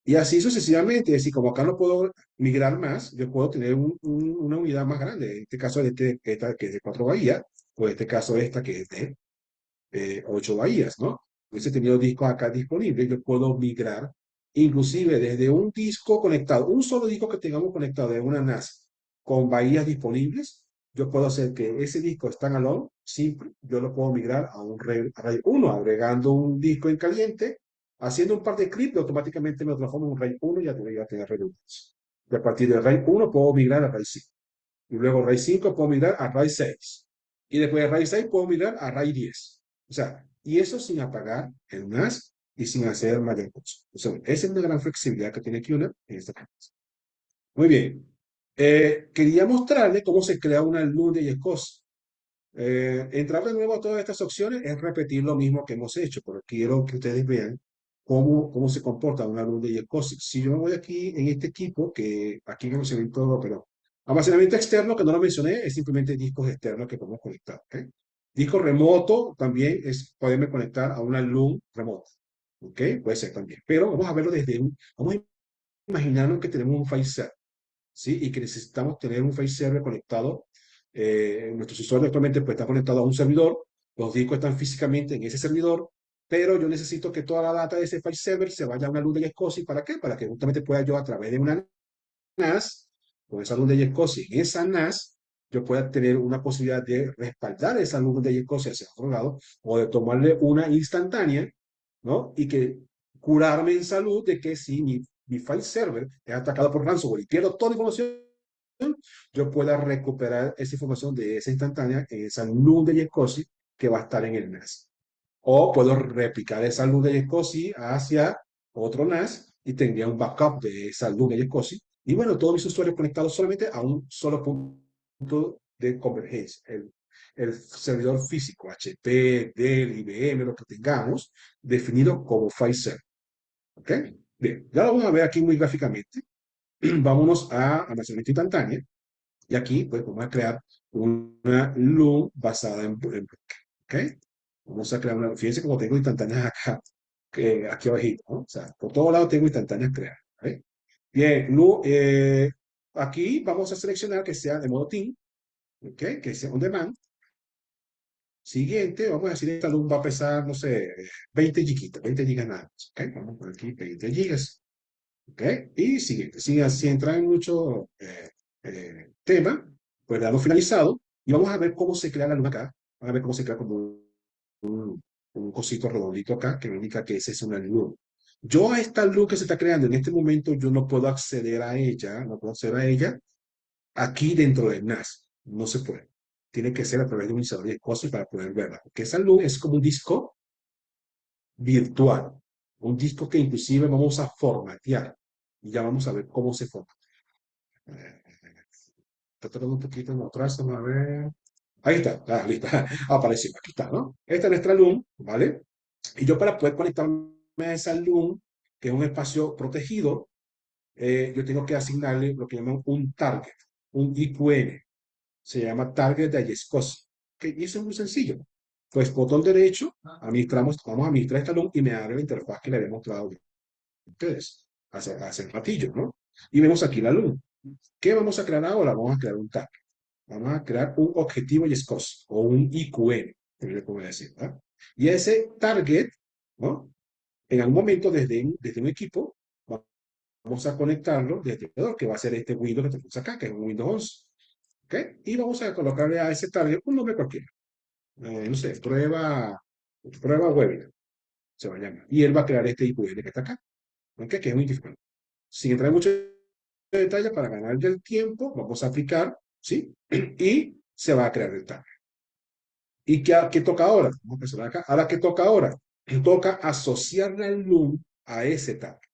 Y así sucesivamente, es decir, como acá no puedo migrar más, yo puedo tener una unidad más grande. En este caso, esta que es de 4 bahías, o en este caso, esta que es de 8 bahías, ¿no? Hubiese tenido discos acá disponibles, yo puedo migrar, inclusive desde un disco conectado, un solo disco que tengamos conectado de una NAS con bahías disponibles, yo puedo hacer que ese disco standalone, simple, yo lo puedo migrar a un RAID 1, agregando un disco en caliente, haciendo un par de clips, automáticamente me transformo en un RAID 1 y ya voy a tener redundancia. Y a partir del RAID 1 puedo migrar a RAID 5. Y luego RAID 5 puedo migrar a RAID 6. Y después de RAID 6 puedo migrar a RAID 10. O sea, y eso sin apagar el NAS y sin hacer mayor cosa. Entonces, esa es una gran flexibilidad que tiene QNAP en esta clase. Muy bien. Quería mostrarle cómo se crea una luz de Yescos. Entrar de nuevo a todas estas opciones es repetir lo mismo que hemos hecho, pero quiero que ustedes vean cómo se comporta una luz de Yescos. Si yo me voy aquí en este equipo, que aquí no se ve todo, pero almacenamiento externo, que no lo mencioné, es simplemente discos externos que podemos conectar. ¿Ok? Disco remoto también es poderme conectar a una luz remota. ¿Ok? Puede ser también. Pero vamos a verlo vamos a imaginarnos que tenemos un file server, ¿sí? Y que necesitamos tener un file server conectado. Nuestros usuarios actualmente pues, están conectados a un servidor, los discos están físicamente en ese servidor, pero yo necesito que toda la data de ese file server se vaya a una luz de SCSI. ¿Para qué? Para que justamente pueda yo a través de una NAS, con esa luz de SCSI, en esa NAS, yo pueda tener una posibilidad de respaldar esa luz de SCSI hacia otro lado, o de tomarle una instantánea, ¿no? Y que curarme en salud de que si mi file server es atacado por ransomware y pierdo toda la información, yo pueda recuperar esa información de esa instantánea en esa luz de Yekosi que va a estar en el NAS. O puedo replicar esa luz de Yekosi hacia otro NAS y tendría un backup de esa luz de Yekosi. Y bueno, todos mis usuarios conectados solamente a un solo punto de convergencia. El servidor físico, HP, Dell, IBM, lo que tengamos, definido como file server. ¿Ok? Bien, ya lo vamos a ver aquí muy gráficamente. Vámonos a almacenamiento instantáneo. Y aquí, pues, vamos a crear una loom basada en bloque. ¿Ok? Vamos a crear una. Fíjense cómo tengo instantáneas acá, aquí abajito, ¿no? O sea, por todos lados tengo instantáneas creadas. ¿Ok? Bien, aquí vamos a seleccionar que sea de modo team, ¿ok? Que sea on demand. Siguiente, vamos a decir, esta loom va a pesar, no sé, 20 gigas, 20 gigas nada más. ¿Ok? Vamos por aquí, 20 gigas. ¿Ok? Y siguiente. Si entra en mucho tema, pues le damos finalizado y vamos a ver cómo se crea la luna acá. Vamos a ver cómo se crea como un cosito redondito acá que me indica que esa es una luz. Yo a esta luz que se está creando en este momento, yo no puedo acceder a ella, no puedo acceder a ella aquí dentro del NAS. No se puede. Tiene que ser a través de un iniciador de cosas para poder verla. Porque esa luz es como un disco virtual. Un disco que inclusive vamos a formatear. Y ya vamos a ver cómo se forma. Está tardando un poquito en mostrarse, vamos a ver. Ahí está, listo. Apareció, aquí está, ¿no? Esta es nuestra LUM, ¿vale? Y yo para poder conectarme a esa LUM, que es un espacio protegido, yo tengo que asignarle lo que llaman un target, un IQN. Se llama target de ISCOS. Y eso es muy sencillo. Pues botón derecho, vamos a administrar esta LUM y me abre la interfaz que le había mostrado a ustedes hace un ratillo, ¿no? Y vemos aquí la LUM. ¿Qué vamos a crear ahora? Vamos a crear un target. Vamos a crear un objetivo YESCOS o un IQN, que le puedo decir, ¿verdad? Y ese target, ¿no? En algún momento desde un equipo, vamos a conectarlo desde el ordenador, que va a ser este Windows que tenemos acá, que es un Windows 11. ¿Ok? Y vamos a colocarle a ese target un nombre cualquiera. No sé, prueba webinar, se va a llamar. Y él va a crear este IQN que está acá, ¿ok? Que es un identificador. Sin entrar en mucho detalle, para ganar el tiempo, vamos a aplicar, ¿sí? Y se va a crear el target. ¿Y qué toca ahora? Vamos a empezar acá. Ahora, ¿qué toca ahora? Toca asociar el loom a ese target.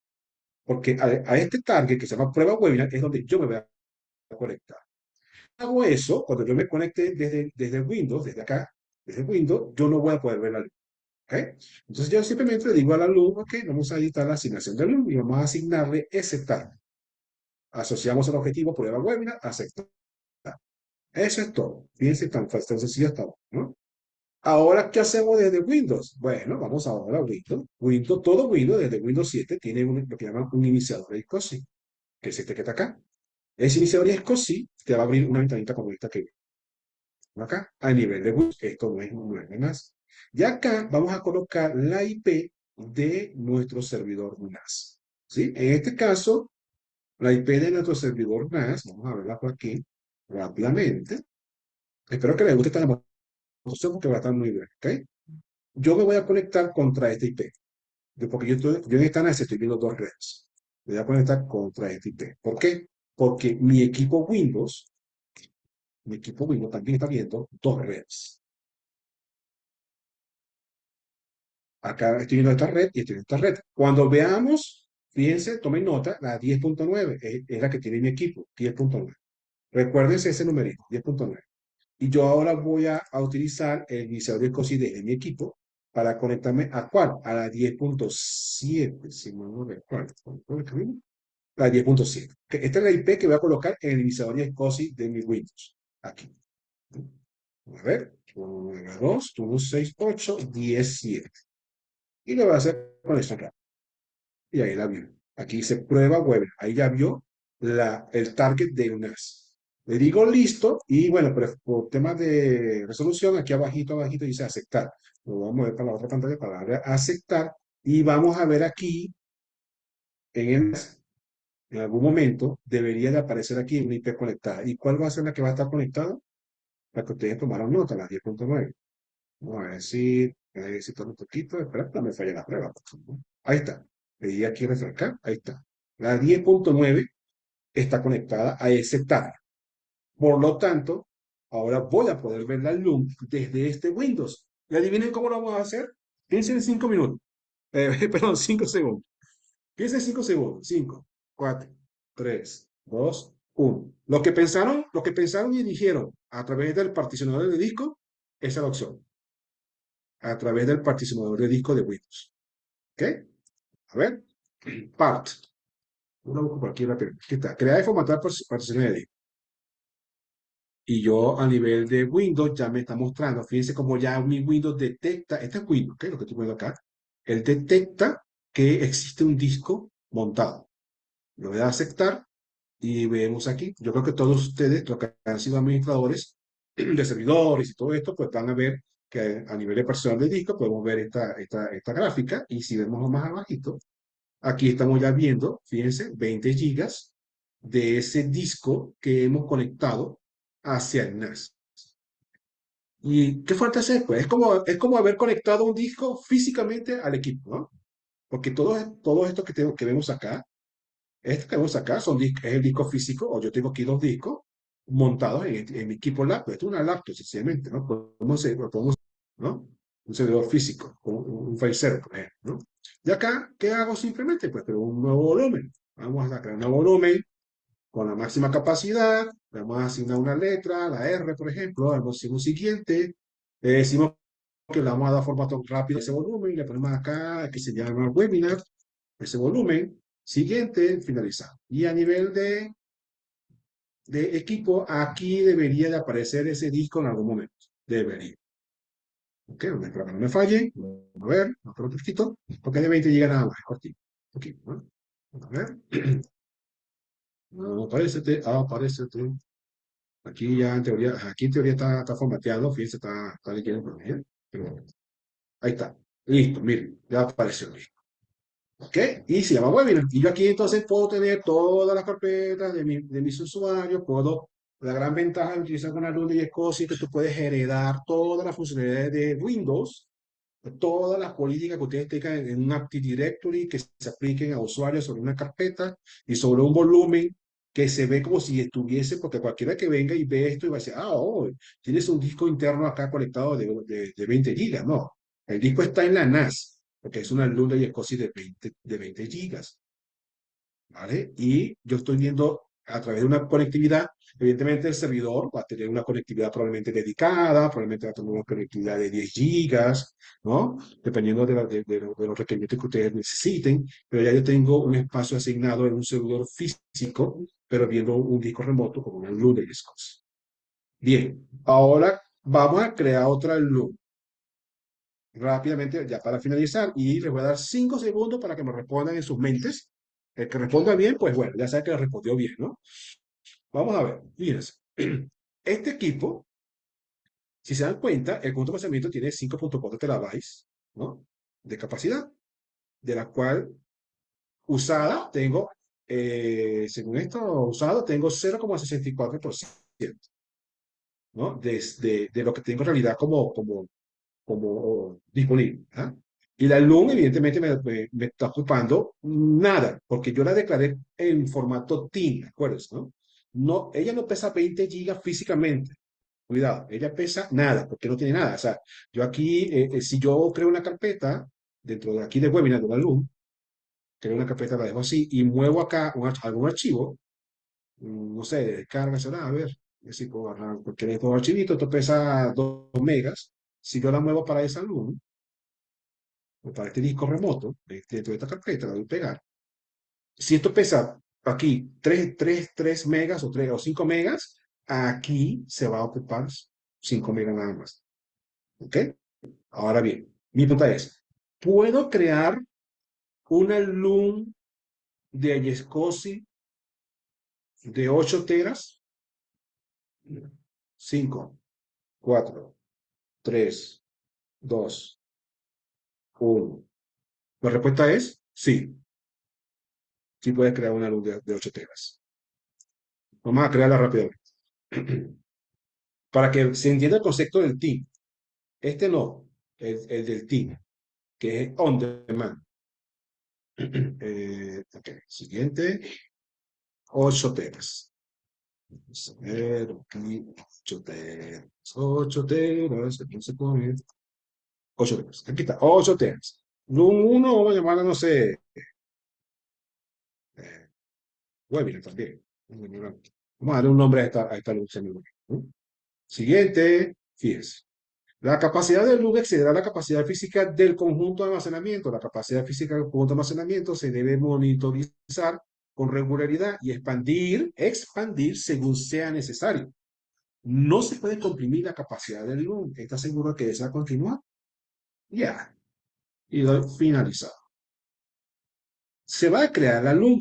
Porque a este target que se llama prueba webinar es donde yo me voy a conectar. Hago eso, cuando yo me conecte desde Windows, desde acá, desde Windows, yo no voy a poder ver la luz. ¿Okay? Entonces yo simplemente le digo a la luz, ok, vamos a editar la asignación de luz y vamos a asignarle ese target. Asociamos el objetivo prueba webinar, aceptar. Eso es todo. Fíjense tan fácil, tan sencillo está, ¿no? Ahora, ¿qué hacemos desde Windows? Bueno, vamos ahora a Windows. Todo Windows, desde Windows 7, tiene lo que llaman un iniciador de SCSI, que es este que está acá. Ese iniciador de SCSI te va a abrir una ventanita como esta que vemos acá, a nivel de Windows. Esto no es más. Y acá vamos a colocar la IP de nuestro servidor NAS. ¿Sí? En este caso, la IP de nuestro servidor NAS, vamos a verla por aquí rápidamente. Espero que les guste esta demostración porque va a estar muy bien. ¿Ok? Yo me voy a conectar contra este IP. Porque yo en esta NAS estoy viendo dos redes. Me voy a conectar contra este IP. ¿Por qué? Porque mi equipo Windows también está viendo dos redes. Acá estoy viendo esta red y estoy en esta red. Cuando veamos, fíjense, tomen nota, la 10.9 es la que tiene mi equipo, 10.9. Recuérdense ese numerito, 10.9. Y yo ahora voy a utilizar el iniciador de SCSI de mi equipo para conectarme a cuál, a la 10.7, si no recuerdo. La 10.7. Esta es la IP que voy a colocar en el iniciador de SCSI de mi Windows. Aquí. A ver, 192, 168, 17. Y lo voy a hacer con esta acá. Y ahí la vio. Aquí dice prueba web. Ahí ya vio el target de UNAS. Le digo listo y bueno, pero por temas de resolución, aquí abajito, abajito dice aceptar. Lo vamos a mover para la otra pantalla para darle a aceptar y vamos a ver aquí en algún momento debería de aparecer aquí una IP conectada. ¿Y cuál va a ser la que va a estar conectada? La que ustedes tomaron nota, la 10.9. Vamos a ver si toma un poquito. Espera, no me falla la prueba. Ahí está. Le di aquí refrescar. Ahí está. La 10.9 está conectada a ese tag. Por lo tanto, ahora voy a poder ver la LUM desde este Windows. ¿Y adivinen cómo lo vamos a hacer? Piensen en 5 minutos. Perdón, 5 segundos. Piensen en 5 segundos. 5, 4, 3, 2, 1. Lo que pensaron y dijeron a través del particionador de disco, esa es la opción. A través del particionador de disco de Windows. ¿Ok? A ver. Part. Una busco por aquí rápido. Aquí está. Crear y formatar particiones de disco. Y yo a nivel de Windows ya me está mostrando, fíjense cómo ya mi Windows detecta, este es Windows, ¿ok? Lo que estoy viendo acá, él detecta que existe un disco montado. Lo voy a aceptar y vemos aquí, yo creo que todos ustedes, los que han sido administradores de servidores y todo esto, pues van a ver que a nivel de personal de disco podemos ver esta gráfica y si vemos más abajito, aquí estamos ya viendo, fíjense, 20 gigas de ese disco que hemos conectado hacia el NAS. ¿Y qué falta hacer? Pues es como haber conectado un disco físicamente al equipo, ¿no? Porque todo esto que vemos acá, esto que vemos acá es el disco físico, o yo tengo aquí dos discos montados en mi equipo laptop. Esto es una laptop, sencillamente, ¿no? Podemos, ¿no? Un servidor físico, un file server, por ejemplo, ¿no? Y acá, ¿qué hago simplemente? Pues creo un nuevo volumen. Vamos a crear un nuevo volumen con la máxima capacidad, le vamos a asignar una letra, la R, por ejemplo, vamos a decir un siguiente, le decimos que le vamos a dar formato rápido a ese volumen, le ponemos acá que se llama webinar, ese volumen, siguiente, finalizar. Y a nivel de equipo, aquí debería de aparecer ese disco en algún momento, debería. Ok, para que no me falle, a ver, otro poquito, porque de 20 llega nada más, cortito. Okay, ¿no? A ver, no, aparecete. Aquí en teoría está formateado, fíjense, está leyendo por bien, pero ahí está. Listo, miren, ya apareció. Listo. ¿Ok? Y se llama webinar. Y yo aquí entonces puedo tener todas las carpetas de mis usuarios, la gran ventaja de utilizar una luz de Escocia es que tú puedes heredar todas las funcionalidades de Windows, todas las políticas que ustedes tengan en un Active Directory que se apliquen a usuarios sobre una carpeta y sobre un volumen que se ve como si estuviese, porque cualquiera que venga y ve esto y va a decir, oh, tienes un disco interno acá conectado de 20 gigas. No, el disco está en la NAS, porque es una Luna y SCSI de 20 gigas. ¿Vale? Y yo estoy viendo a través de una conectividad, evidentemente el servidor va a tener una conectividad probablemente dedicada, probablemente va a tener una conectividad de 10 gigas, ¿no? Dependiendo de los requerimientos que ustedes necesiten, pero ya yo tengo un espacio asignado en un servidor físico, pero viendo un disco remoto como una Luna y SCSI. Bien, ahora vamos a crear otra Luna rápidamente, ya para finalizar, y les voy a dar 5 segundos para que me respondan en sus mentes. El que responda bien, pues bueno, ya sabe que respondió bien, ¿no? Vamos a ver, fíjense. Este equipo, si se dan cuenta, el conjunto de procesamiento tiene 5.4 terabytes, ¿no? De capacidad, de la cual usada tengo, según esto, usado tengo 0,64%, ¿no? De lo que tengo en realidad como disponible. ¿Ah? Y la LUM, evidentemente, me está ocupando nada, porque yo la declaré en formato TIN, ¿acuerdas? ¿No? No, ella no pesa 20 gigas físicamente. Cuidado, ella pesa nada, porque no tiene nada. O sea, yo aquí, si yo creo una carpeta, dentro de aquí de webinar de la LUM, creo una carpeta, la dejo así, y muevo acá algún archivo, no sé, descarga, será, a ver, si puedo agarrar cualquier de estos archivitos, esto pesa 2 megas, si yo la muevo para esa LUM, o para este disco remoto, dentro de esta carpeta, la voy a pegar. Si esto pesa aquí 3 megas o 3 o 5 megas, aquí se va a ocupar 5 megas nada más. ¿Ok? Ahora bien, mi pregunta es, ¿puedo crear una LUM de Ayescosi de 8 teras? 5, 4, 3, 2, 1. La respuesta es sí. Sí puedes crear una LUM de 8 teras. Vamos a crearla rápidamente. Para que se entienda el concepto del team. Este no, el del team, que es on demand. Ok, siguiente, 8 teras. Vamos a ver, aquí, 8 teras, 8 teras, aquí se pone 8 teras. Aquí está, 8 teras. Room 1, vamos a llamarla, no sé, eh, webinar también. Vamos a darle un nombre a esta luz semi-webinar, ¿no? Siguiente, fíjense. La capacidad del loop excederá la capacidad física del conjunto de almacenamiento. La capacidad física del conjunto de almacenamiento se debe monitorizar con regularidad y expandir según sea necesario. No se puede comprimir la capacidad del loop. ¿Estás seguro que desea continuar? Ya. Y doy finalizado. Se va a crear la loop.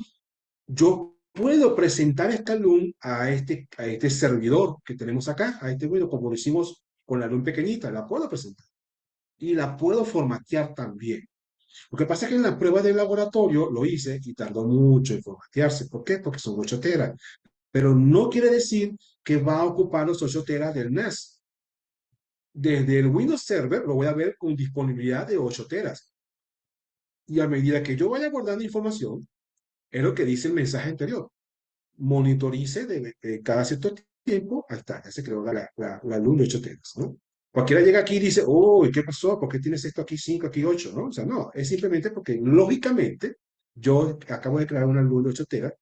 Yo puedo presentar esta LUM a este servidor que tenemos acá, a este video, como lo hicimos con la LUM pequeñita, la puedo presentar y la puedo formatear también. Lo que pasa es que en la prueba del laboratorio lo hice y tardó mucho en formatearse. ¿Por qué? Porque son 8 teras. Pero no quiere decir que va a ocupar los 8 teras del NAS. Desde el Windows Server lo voy a ver con disponibilidad de 8 teras. Y a medida que yo vaya guardando información, es lo que dice el mensaje anterior. Monitorice de cada cierto tiempo, ahí está, ya se creó la luz de 8 teras, ¿no? Cualquiera llega aquí y dice, oh, ¿qué pasó? ¿Por qué tienes esto aquí 5 aquí 8? ¿No? O sea, no, es simplemente porque lógicamente yo acabo de crear una luz de 8 teras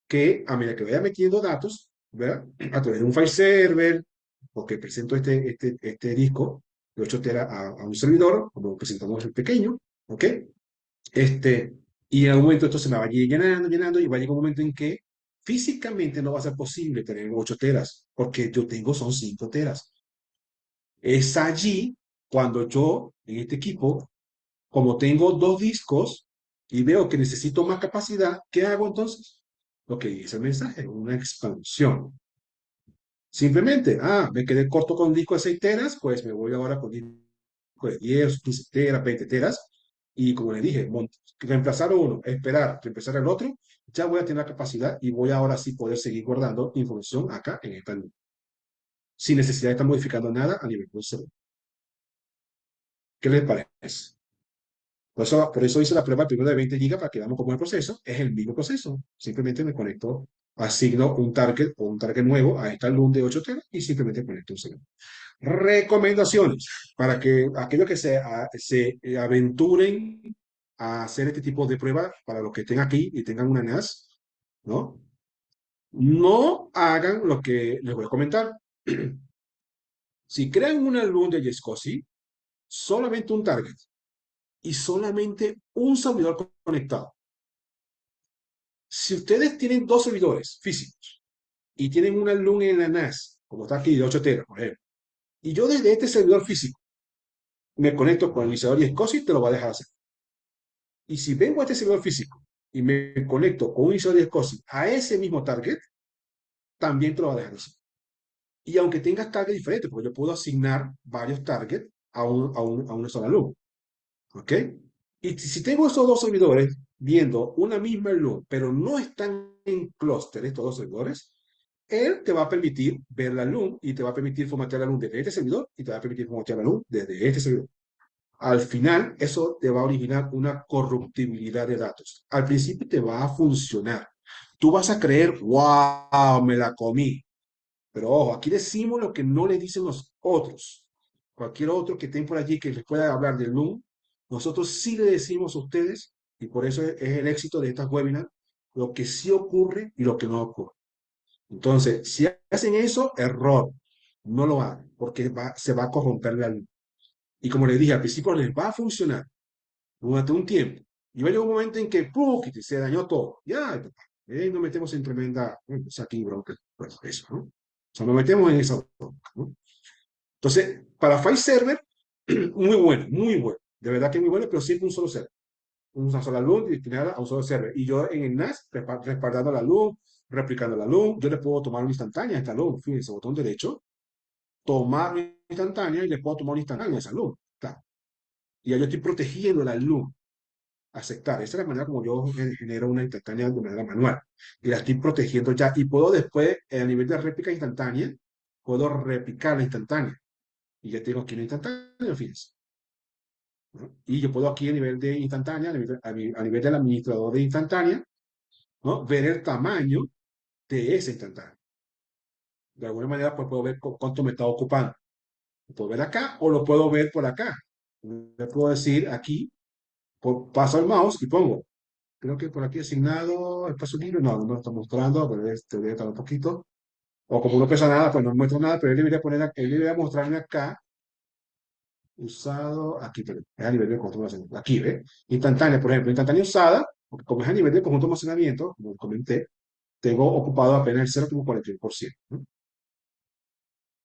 que a medida que vaya metiendo datos, ¿verdad? A través de un file server, porque presento este disco de 8 teras a un servidor, como presentamos el pequeño, ¿ok? Este, y en algún momento esto se me va a ir llenando, llenando, y va a llegar un momento en que físicamente no va a ser posible tener 8 teras, porque yo tengo son 5 teras. Es allí cuando yo, en este equipo, como tengo 2 discos y veo que necesito más capacidad, ¿qué hago entonces? Lo que dice el mensaje, una expansión. Simplemente, me quedé corto con un disco de 6 teras, pues me voy ahora con disco de 10, 15 teras, 20 teras, y como le dije, reemplazar uno, esperar, reemplazar el otro, ya voy a tener la capacidad y voy ahora sí poder seguir guardando información acá en esta nube, sin necesidad de estar modificando nada a nivel del celular. ¿Qué les parece? Por eso hice la prueba primero de 20 GB para que veamos cómo es el proceso. Es el mismo proceso. Simplemente me conecto, asigno un target o un target nuevo a esta LUN de 8 teras y simplemente conecto un segundo. Recomendaciones para que aquellos que se aventuren a hacer este tipo de pruebas, para los que estén aquí y tengan una NAS, ¿no? No hagan lo que les voy a comentar. Si crean una LUN de Jescosi, solamente un target y solamente un servidor conectado. Si ustedes tienen 2 servidores físicos y tienen una LUN en la NAS, como está aquí de 8 teras, por ejemplo, y yo desde este servidor físico me conecto con el iniciador y SCSI, te lo va a dejar hacer. Y si vengo a este servidor físico y me conecto con un iniciador y SCSI a ese mismo target, también te lo va a dejar hacer. Y aunque tengas targets diferentes, porque yo puedo asignar varios targets a una sola LUN. ¿Ok? Y si tengo esos 2 servidores viendo una misma LUN, pero no están en clúster estos 2 servidores, él te va a permitir ver la LUN y te va a permitir formatear la LUN desde este servidor y te va a permitir formatear la LUN desde este servidor. Al final, eso te va a originar una corruptibilidad de datos. Al principio te va a funcionar. Tú vas a creer, wow, me la comí. Pero ojo, aquí decimos lo que no le dicen los otros. Cualquier otro que estén por allí que les pueda hablar del LUN, Nosotros sí le decimos a ustedes, y por eso es el éxito de estas webinars, lo que sí ocurre y lo que no ocurre. Entonces, si hacen eso, error. No lo hagan, porque se va a corromper la luz. Y como les dije, al principio les va a funcionar durante un tiempo. Y va a llegar un momento en que ¡pum! Y se dañó todo. Ya, nos metemos en tremenda, aquí bronca, pues eso, ¿no? O sea, nos metemos en esa bronca, ¿no? Entonces, para file server, muy bueno, muy bueno. De verdad que muy bueno, pero siempre un solo server. Una sola luz destinada a un solo server. Y yo en el NAS, respaldando la luz, replicando la luz, yo le puedo tomar una instantánea a esta luz. Fíjense, botón derecho, tomar una instantánea y le puedo tomar una instantánea a esa luz. Está. Y ya yo estoy protegiendo la luz. Aceptar. Esa es la manera como yo genero una instantánea de manera manual. Y la estoy protegiendo ya. Y puedo después, a nivel de réplica instantánea, puedo replicar la instantánea. Y ya tengo aquí una instantánea, fíjense. ¿No? Y yo puedo aquí a nivel de instantánea, a nivel del administrador de instantánea, ¿no? Ver el tamaño de esa instantánea. De alguna manera, pues puedo ver cuánto me está ocupando. Lo puedo ver acá o lo puedo ver por acá. Le puedo decir aquí, paso el mouse y pongo. Creo que por aquí asignado espacio libre. No, no me está mostrando, pero este debe estar un poquito. O como no pesa nada, pues no muestro nada, pero él debería poner, él debería mostrarme acá, usado, aquí, pero es a nivel de conjunto de almacenamiento. Aquí, ¿ve? Instantánea, por ejemplo, instantánea usada, porque como es a nivel de conjunto de almacenamiento, como comenté, tengo ocupado apenas el 0,41%. ¿No?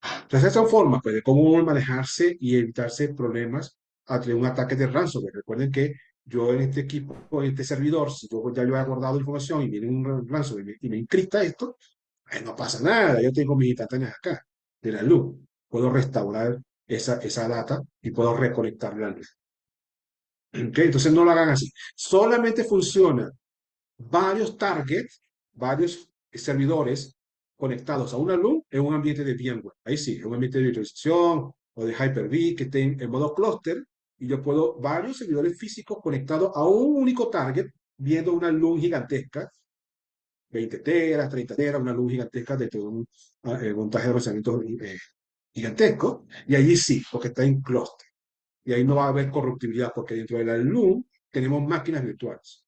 Entonces, esas son formas pues, de cómo manejarse y evitarse problemas ante un ataque de ransomware. Recuerden que yo en este equipo, en este servidor, si yo ya yo he guardado información y viene un ransomware y me encripta esto, pues no pasa nada. Yo tengo mis instantáneas acá de la luz. Puedo restaurar esa data y puedo reconectar la luz. ¿Okay? Entonces no lo hagan así. Solamente funciona varios targets, varios servidores conectados a una luz en un ambiente de VMware. Ahí sí, en un ambiente de virtualización o de Hyper-V que estén en modo clúster y yo puedo varios servidores físicos conectados a un único target viendo una luz gigantesca, 20 teras, 30 teras, una luz gigantesca de todo un montaje de procesamiento gigantesco y allí sí, porque está en clúster. Y ahí no va a haber corruptibilidad porque dentro de la luz tenemos máquinas virtuales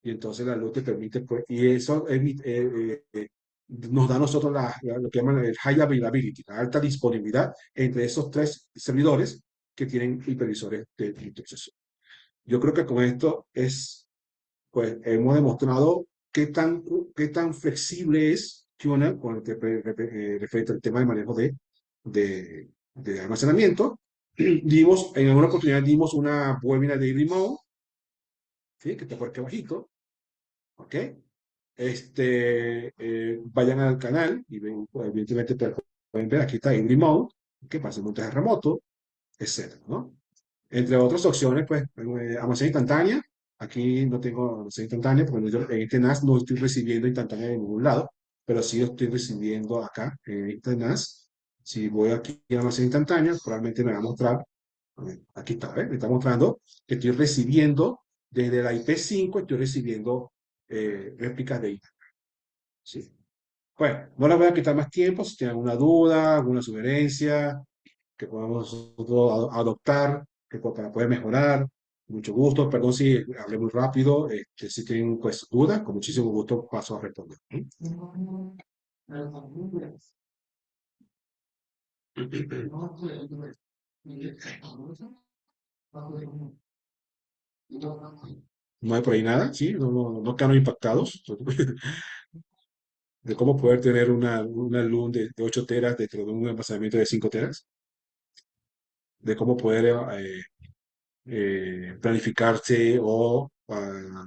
y entonces la luz te permite, pues, y eso nos da a nosotros lo que llaman el high availability, la alta disponibilidad entre esos tres servidores que tienen hipervisores de proceso. Yo creo que con esto pues, hemos demostrado qué tan flexible es Tuna con referente al tema de manejo de almacenamiento. En alguna oportunidad dimos una webinar de remote, ¿sí? Que está por aquí abajito, ¿ok? Vayan al canal y ven, pues, evidentemente pueden ver, aquí está en remote, que pasa en montaje remoto, etcétera, ¿no? Entre otras opciones, pues, almacén instantánea. Aquí no tengo almacén instantánea porque yo en este NAS no estoy recibiendo instantánea de ningún lado, pero sí estoy recibiendo acá en este NAS. Si voy aquí a almacén instantánea, probablemente me va a mostrar, aquí está, ¿eh? Me está mostrando que estoy recibiendo desde la IP5, estoy recibiendo réplicas de IP. Sí. Bueno, no les voy a quitar más tiempo. Si tienen alguna duda, alguna sugerencia que podamos nosotros adoptar para poder mejorar, mucho gusto. Perdón si hablé muy rápido. Si tienen pues, dudas, con muchísimo gusto paso a responder. No hay por ahí nada, ¿sí? No quedaron impactados de cómo poder tener una LUN de 8 teras dentro de un almacenamiento de 5 teras, de cómo poder planificarse o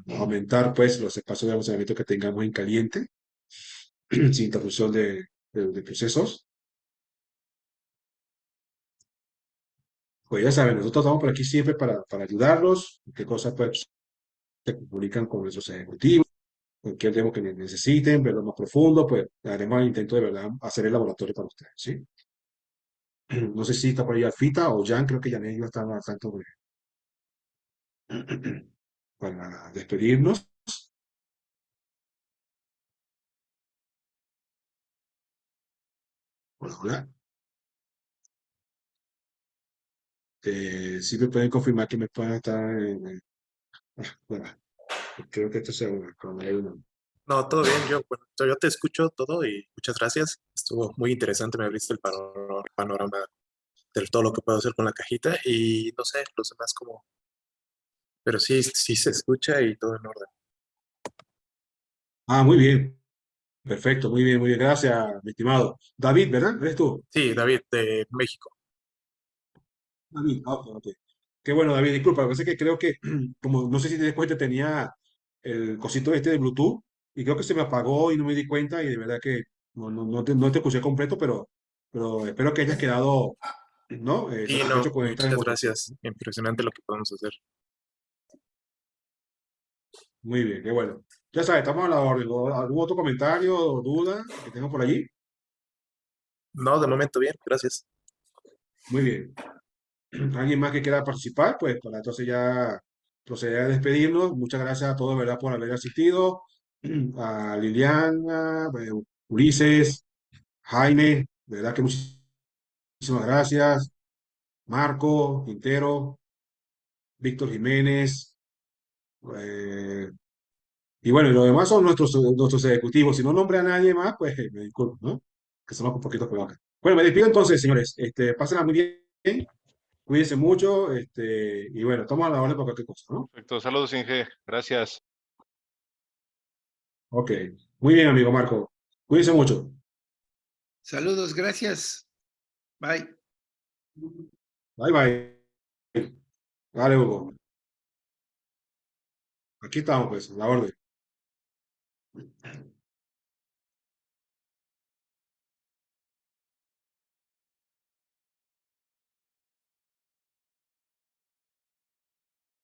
aumentar pues los espacios de almacenamiento que tengamos en caliente sin interrupción de procesos. Pues ya saben, nosotros estamos por aquí siempre para ayudarlos, qué cosas pues se comunican con nuestros ejecutivos, cualquier tema que necesiten, verlo más profundo, pues haremos el intento de verdad hacer el laboratorio para ustedes, ¿sí? No sé si está por ahí Alfita o Jan, creo que Jan iba a estar al tanto para despedirnos. Hola, hola. Si me pueden confirmar que me puedan estar bueno, creo que esto sea una. No, todo bien, bueno, yo te escucho todo y muchas gracias. Estuvo muy interesante, me abriste el panorama de todo lo que puedo hacer con la cajita y no sé, los demás como, pero sí, sí se escucha y todo en orden. Muy bien. Perfecto, muy bien, muy bien. Gracias, mi estimado. David, ¿verdad? ¿Eres tú? Sí, David, de México. David, ok, ok. Qué bueno, David, disculpa, lo que pasa es que creo que, como no sé si te das cuenta, tenía el cosito este de Bluetooth y creo que se me apagó y no me di cuenta y de verdad que no te escuché completo, pero espero que hayas quedado, ¿no? Sí, no, Satisfecho con esta muchas demostración. gracias. Impresionante lo que podemos hacer. Muy bien, qué bueno. Ya sabes, estamos a la orden. ¿Algún otro comentario o duda que tengo por allí? No, de momento bien, gracias. Muy bien. ¿Alguien más que quiera participar? Pues para entonces ya proceder a despedirnos. Muchas gracias a todos, ¿verdad?, por haber asistido. A Liliana, Ulises, Jaime, de verdad que muchísimas gracias. Marco, Quintero, Víctor Jiménez. eh, y bueno, y los demás son nuestros ejecutivos. Si no nombré a nadie más, pues me disculpo, ¿no? Que somos un poquito por acá. Bueno, me despido entonces, señores. Pásenla muy bien. Cuídense mucho, y bueno, estamos a la orden para cualquier cosa, ¿no? Perfecto, saludos, Inge. Gracias. Ok, muy bien, amigo Marco. Cuídense mucho. Saludos, gracias. Bye. Bye, bye. Dale, Hugo. Aquí estamos, pues, a la orden.